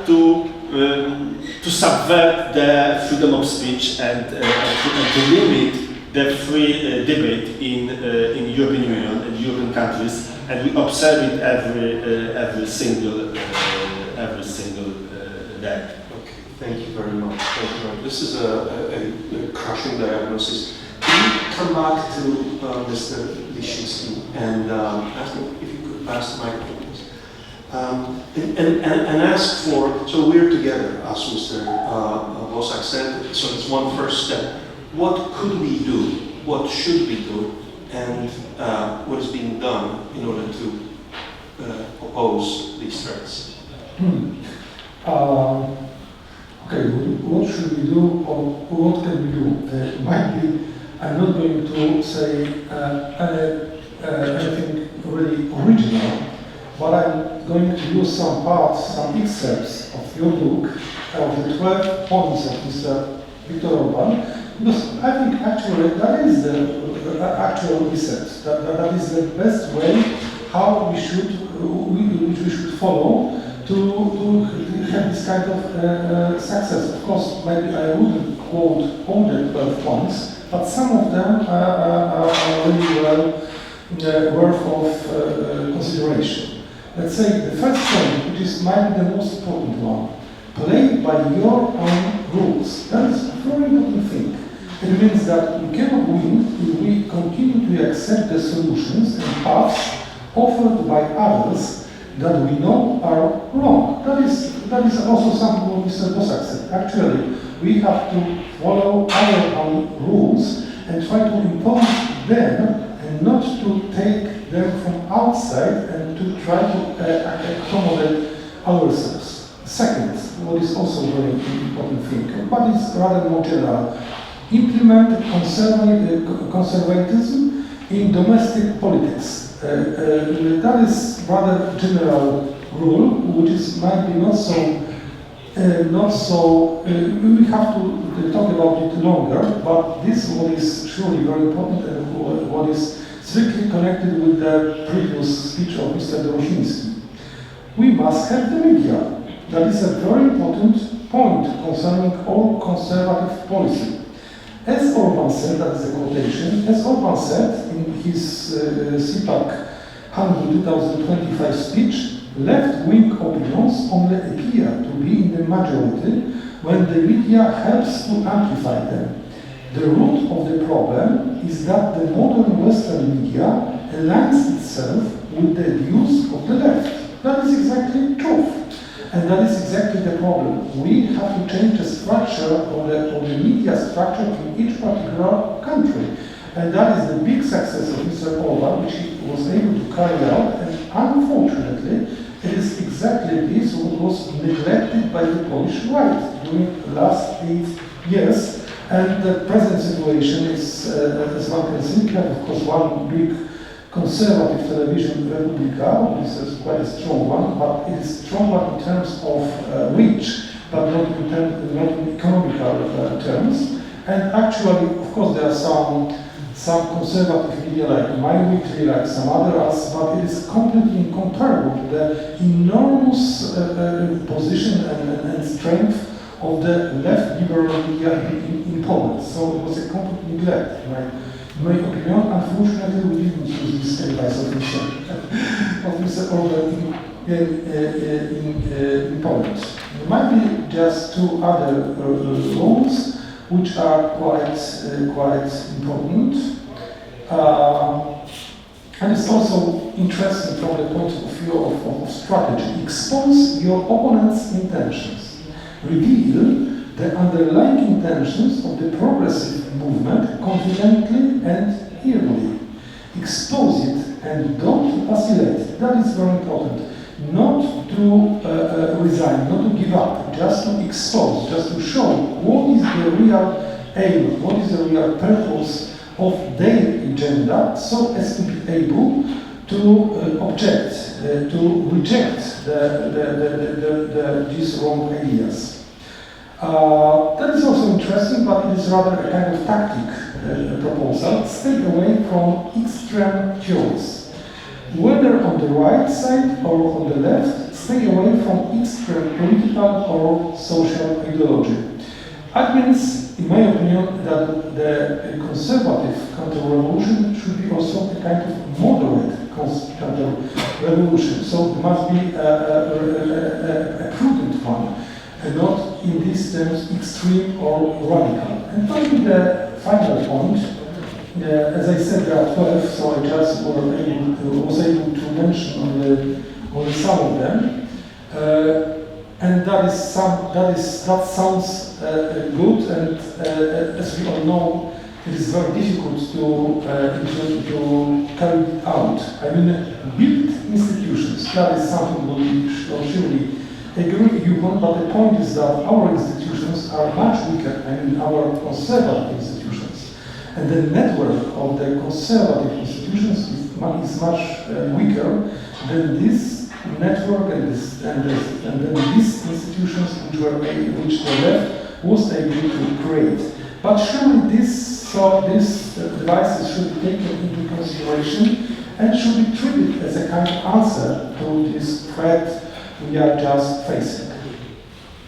to subvert the freedom of speech and to limit the free debate in European Union and European countries, and we observe it every single day. Okay, thank you very much. Thank you very much. This is a crushing diagnosis. Can you come back to Mr. Lishinsky and ask him if you could pass the microphone, please, and ask for. So we're together, as Mr. Bosak said. So it's one first step. What could we do? What should we do? And what is being done in order to oppose these threats? Okay, what should we do, or what can we do? It might be, I'm not going to say anything really original, but I'm going to use some parts, some excerpts of your book, of the 12 points of Mr. Viktor Orban, because I think actually that is the actual research. That is the best way how we should follow to have this kind of success. Of course, maybe I wouldn't quote all the 12 points, but some of them are really well worth of consideration. Let's say the first point, which is might be the most important one, play by your own rules. That is a very important thing. It means that we cannot win if we continue to accept the solutions and paths offered by others that we know are wrong. That is also something what Mr. Bosak said. Actually, we have to follow our own rules and try to impose them and not to take them from outside and to try to accommodate ourselves. Second, what is also a very important thing, but it's rather more general, implement conservatism in domestic politics. That is rather general rule, which is might be not so. We have to talk about it longer, but this one is surely very important and what is strictly connected with the previous speech of Mr. Doroshinsky. We must have the media. That is a very important point concerning all conservative policy. As Orban said, that is a quotation, as Orban said in his CPAC 2025 speech, left-wing opinions only appear to be in the majority when the media helps to amplify them. The root of the problem is that the modern Western media aligns itself with the views of the left. That is exactly true. And that is exactly the problem. We have to change the structure of the media structure in each particular country. And that is the big success of Mr. Orban, which he was able to carry out. And unfortunately, it is exactly this what was neglected by the Polish right during the last 8 years. And the present situation is, as one can see, of course, one big conservative television, Republika, which is quite a strong one, but it is stronger in terms of reach, but not in economical terms. And actually, of course, there are some conservative media like My Weekly, like some others, but it is completely incomparable to the enormous position and strength of the left liberal media in Poland. So it was a complete neglect, in my opinion. Unfortunately, we didn't use this advice of Mr. Orban in Poland. There might be just two other rules which are quite important. And it's also interesting from the point of view of strategy. Expose your opponent's intentions. Reveal the underlying intentions of the progressive movement confidently and eagerly. Expose it and don't vacillate. That is very important. Not to resign, not to give up, just to expose, just to show what is the real aim, what is the real purpose of their agenda, so as to be able to object, to reject these wrong ideas. That is also interesting, but it is rather a kind of tactic proposal. Stay away from extreme theories. Whether on the right side or on the left, stay away from extreme political or social ideology. That means, in my opinion, that the conservative counter-revolution should be also a kind of moderate counter-revolution. So it must be a prudent one, and not in these terms extreme or radical. And finally, the final point, as I said, there are 12, so I just was able to mention only some of them. And that sounds good, and as we all know, it is very difficult to carry it out. I mean, build institutions, that is something we should surely agree upon, but the point is that our institutions are much weaker, I mean, our conservative institutions. And the network of the conservative institutions is much weaker than this network, and then these institutions which the left was able to create. But surely these devices should be taken into consideration and should be treated as a kind of answer to this threat we are just facing.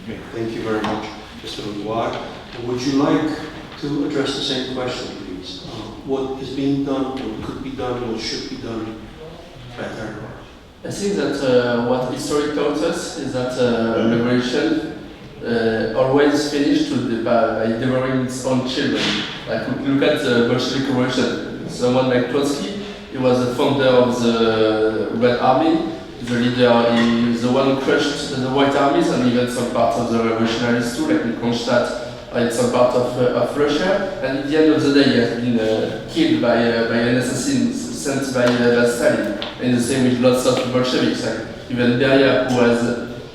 Okay, thank you very much, Mr. Boudoir. Would you like to address the same question, please? What is being done, what could be done, what should be done better? I think that what history taught us is that revolution always finished by devouring its own children. Like, look at the Bolshevik Revolution. Someone like Trotsky, he was the founder of the Red Army, the leader, he was the one who crushed the White Armies and even some part of the revolutionaries too, like in Kronstadt or in some part of Russia. And at the end of the day, he has been killed by an assassin sent by Stalin. And the same with lots of Bolsheviks, like even Beria,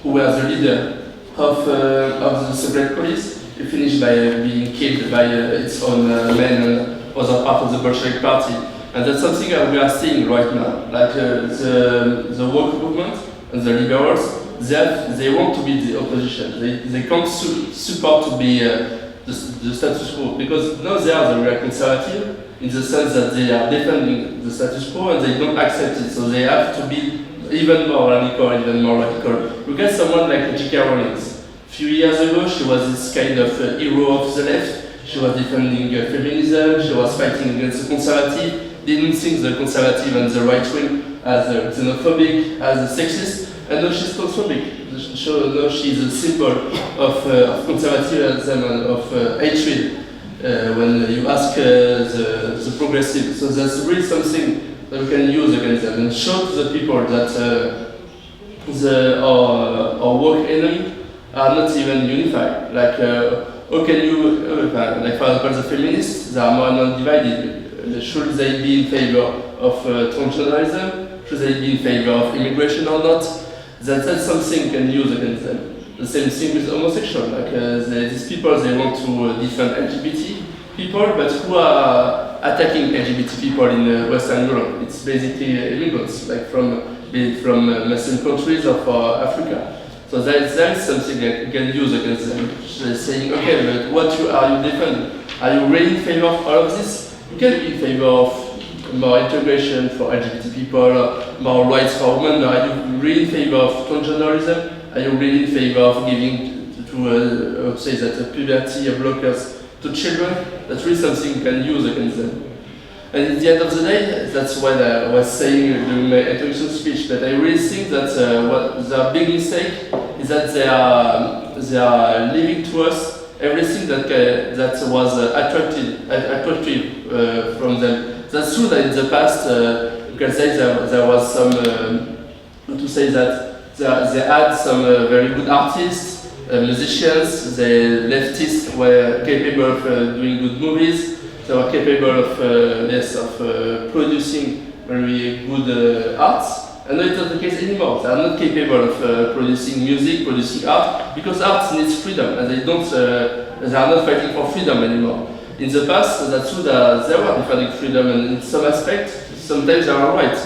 who was the leader of the secret police, he finished by being killed by its own men and other part of the Bolshevik party. And that's something that we are seeing right now. Like the woke movement and the liberals, they want to be the opposition. They can't support to be the status quo, because now they are the real conservative in the sense that they are defending the status quo and they don't accept it. So they have to be even more radical. Look at someone like J.K. Rowling. A few years ago, she was this kind of hero of the left. She was defending feminism, she was fighting against the conservative, didn't think the conservative and the right wing as xenophobic, as sexist, and now she's transphobic. Now she's a symbol of conservatism and of hatred when you ask the progressive. So that's really something that we can use against them and show to the people that our woke enemy are not even unified. Like, how can you, like for example, the feminists, they are more and more divided. Should they be in favor of transgenderism? Should they be in favor of immigration or not? That's something you can use against them. The same thing with homosexual. Like these people, they want to defend LGBT people, but who are attacking LGBT people in Western Europe? It's basically immigrants, like from Muslim countries or Africa. So that is something that you can use against them. Saying, okay, but what are you defending? Are you really in favor of all of this? You can be in favor of more integration for LGBT people, more rights for women, but are you really in favor of transgenderism? Are you really in favor of giving say that puberty blockers to children? That's really something you can use against them. And at the end of the day, that's what I was saying during my introduction speech, that I really think that what the big mistake is that they are leaving to us everything that was attractive from them. That's true that in the past, you can say there was some, to say that they had some very good artists, musicians, the leftists were capable of doing good movies, they were capable of producing very good arts. And now it's not the case anymore. They are not capable of producing music, producing art, because art needs freedom, and they are not fighting for freedom anymore. In the past, that's true that they were defending freedom, and in some aspects, sometimes they are right.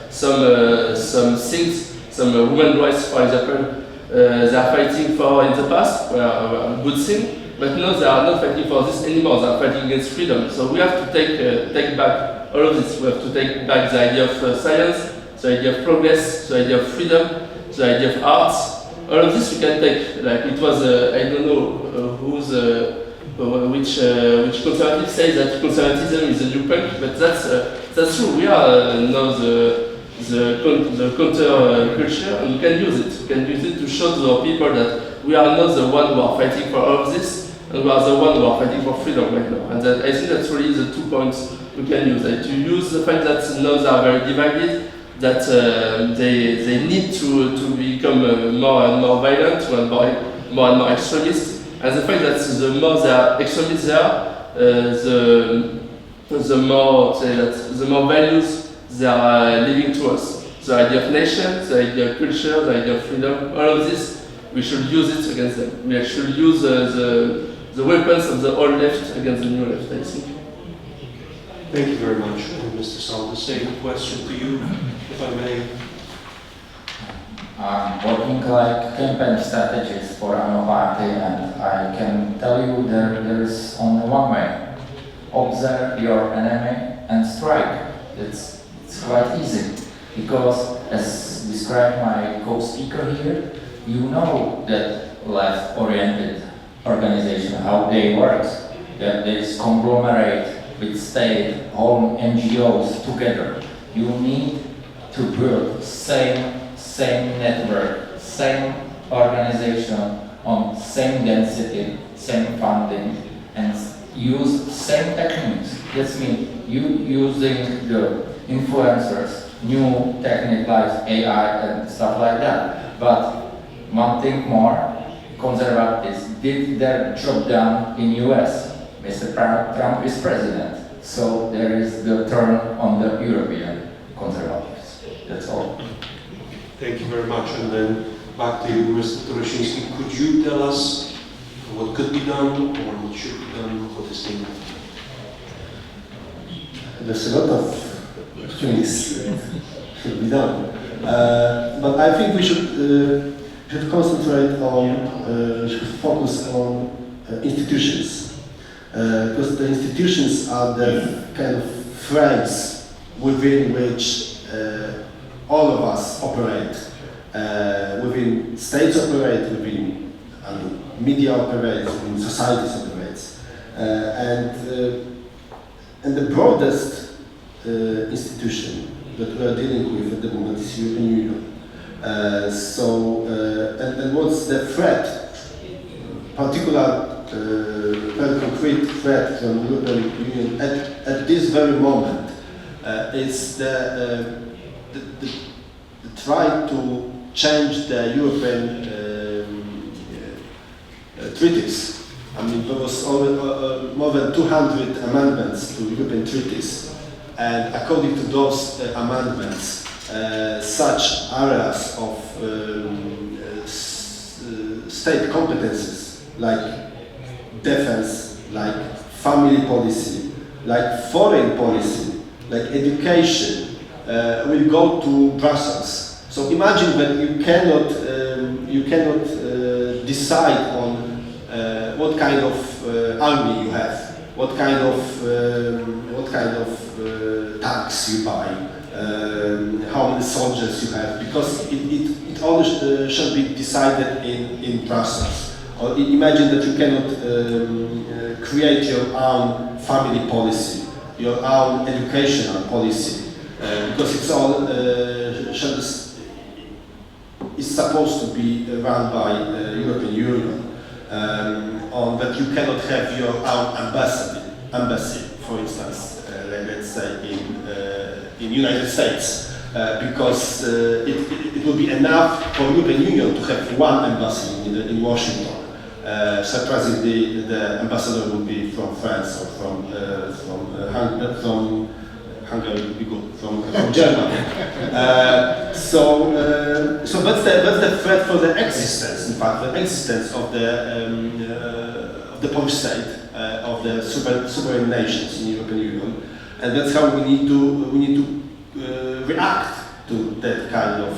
Some things, some women's rights, for example, they are fighting for in the past were a good thing, but now they are not fighting for this anymore. They are fighting against freedom. So we have to take back all of this. We have to take back the idea of science, the idea of progress, the idea of freedom, the idea of arts. All of this we can take. Like it was, I don't know which conservative says that conservatism is a new punk, but that's true. We are now the counter culture, and we can use it. We can use it to show to the people that we are not the one who are fighting for all of this, and we are the one who are fighting for freedom right now. And that, I think that's really the 2 points we can use. Like, to use the fact that now they are very divided, that they need to become more and more violent, more and more extremist, and the fact that the more they are extremists they are, the more values they are leaving to us. The idea of nation, the idea of culture, the idea of freedom, all of this, we should use it against them. We should use the weapons of the old left against the new left, I think. Thank you very much, Mr. Sal. The same question to you, if I may. I'm working like campaign strategist for our party, and I can tell you there is only one way. Observe your enemy and strike. It's quite easy, because as described my co-speaker here, you know that left-oriented organization, how they work, that they conglomerate with state, home NGOs together. You need to build same network, same organization on same density, same funding, and use same techniques. That means you using the influencers, new techniques like AI and stuff like that. But one thing more, conservatives did their job done in US. Mr. Trump is president, so there is the turn on the European conservatives. That's all. Thank you very much. And then back to you, Mr. Toroshinsky. Could you tell us what could be done or what should be done, what is needed? There's a lot of things should be done, but I think we should concentrate on, should focus on institutions, because the institutions are the kind of frames within which all of us operate, within states operate, within media operates, within societies operates, and the broadest institution that we are dealing with at the moment is European Union. And what's the threat, particular, very concrete threat from European Union at this very moment is the try to change the European treaties. I mean, there was more than 200 amendments to European treaties, and according to those amendments, such areas of state competences like defense, like family policy, like foreign policy, like education, will go to Brussels. So imagine that you cannot decide on what kind of army you have, what kind of tanks you buy, how many soldiers you have, because it all should be decided in Brussels. Or imagine that you cannot create your own family policy, your own educational policy, because it's all is supposed to be run by European Union. On that you cannot have your own embassy, for instance, let's say in United States, because it will be enough for European Union to have one embassy in Washington. Surprisingly, the ambassador will be from France or from Hungary would be good, from Germany. So that's the threat for the existence, in fact, the existence of the Polish state, of the sovereign nations in the European Union, and that's how we need to react to that kind of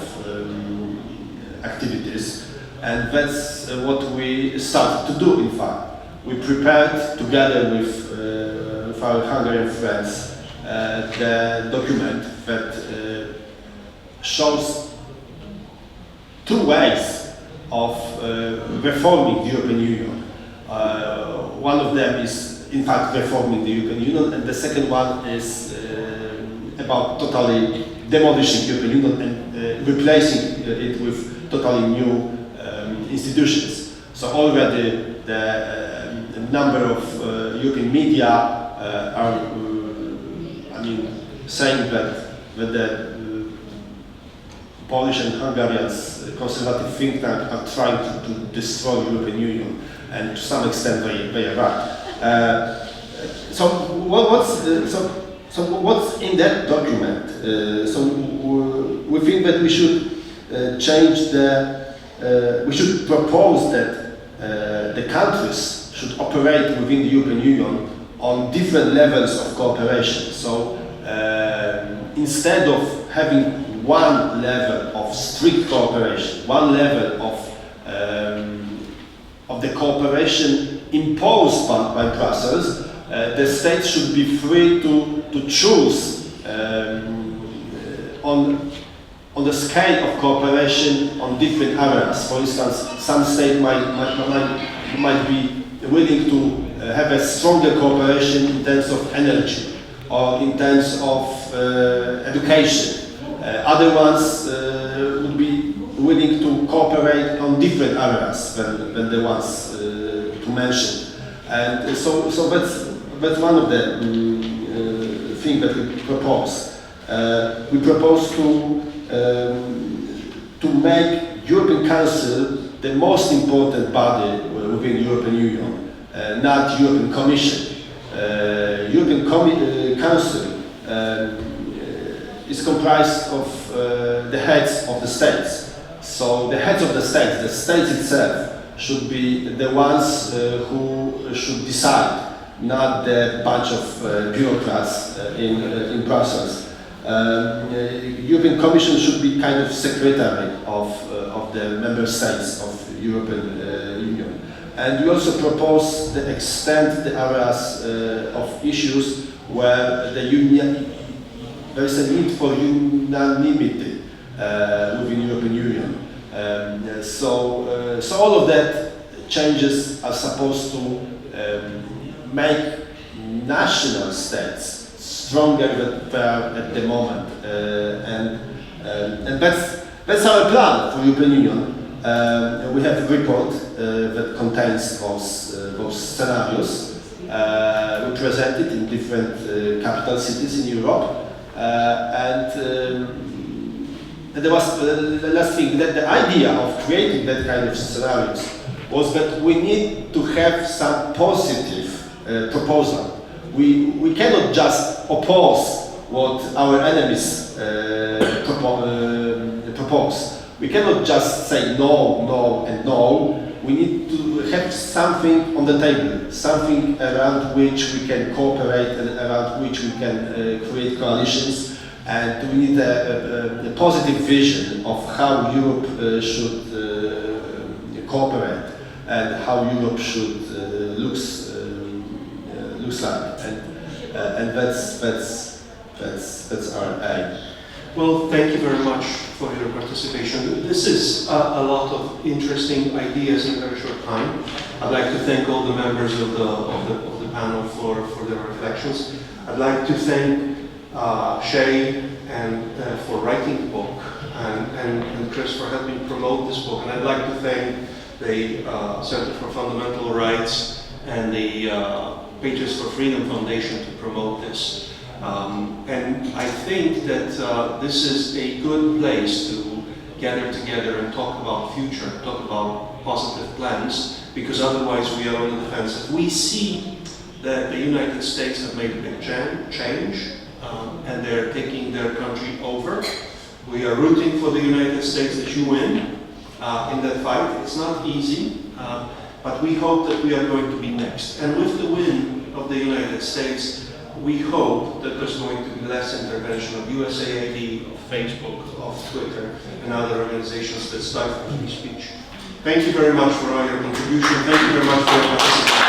activities, and that's what we started to do. In fact, we prepared together with our Hungarian friends the document that shows two ways of reforming the European Union. One of them is, in fact, reforming the European Union, and the second one is about totally demolishing the European Union and replacing it with totally new institutions. So already the number of European media are saying that the Polish and Hungarian conservative think tank are trying to destroy the European Union, and to some extent they are right. So what's in that document? So we think that we should change we should propose that the countries should operate within the European Union on different levels of cooperation. So instead of having one level of strict cooperation, one level of the cooperation imposed by Brussels. The states should be free to choose on the scale of cooperation on different areas. For instance, some states might be willing to have a stronger cooperation in terms of energy or in terms of education. Other ones would be willing to cooperate on different areas than the ones to mention. And so that's one of the things that we propose. We propose to make European Council the most important body within European Union, not European Commission. European Council is comprised of the heads of the states. So the heads of the states itself, should be the ones who should decide, not the bunch of bureaucrats in Brussels. European Commission should be kind of secretary of the member states of European Union. And we also propose to extend the areas of issues where there is a need for unanimity within European Union. So all of that changes are supposed to make national states stronger than they are at the moment, and that's our plan for European Union. We have a report that contains those scenarios. We present it in different capital cities in Europe, and there was the last thing, that the idea of creating that kind of scenarios was that we need to have some positive proposal. We cannot just oppose what our enemies propose. We cannot just say no, no, and no. We need to have something on the table, something around which we can cooperate and around which we can create coalitions. And we need a positive vision of how Europe should cooperate and how Europe should looks like, and that's our aim. Well, thank you very much for your participation. This is a lot of interesting ideas in a very short time. I'd like to thank all the members of the panel for their reflections. I'd like to thank Shay and for writing the book, and Chris for helping promote this book. And I'd like to thank the Center for Fundamental Rights and the Patriots for Freedom Foundation to promote this. And I think that this is a good place to gather together and talk about future, talk about positive plans, because otherwise we are on the defensive. We see that the United States have made a big change, and they're taking their country over. We are rooting for the United States that you win in that fight. It's not easy, but we hope that we are going to be next. And with the win of the United States, we hope that there's going to be less intervention of USAID, of Facebook, of Twitter, and other organizations that stifle free speech. Thank you very much for all your contribution. Thank you very much for your participation.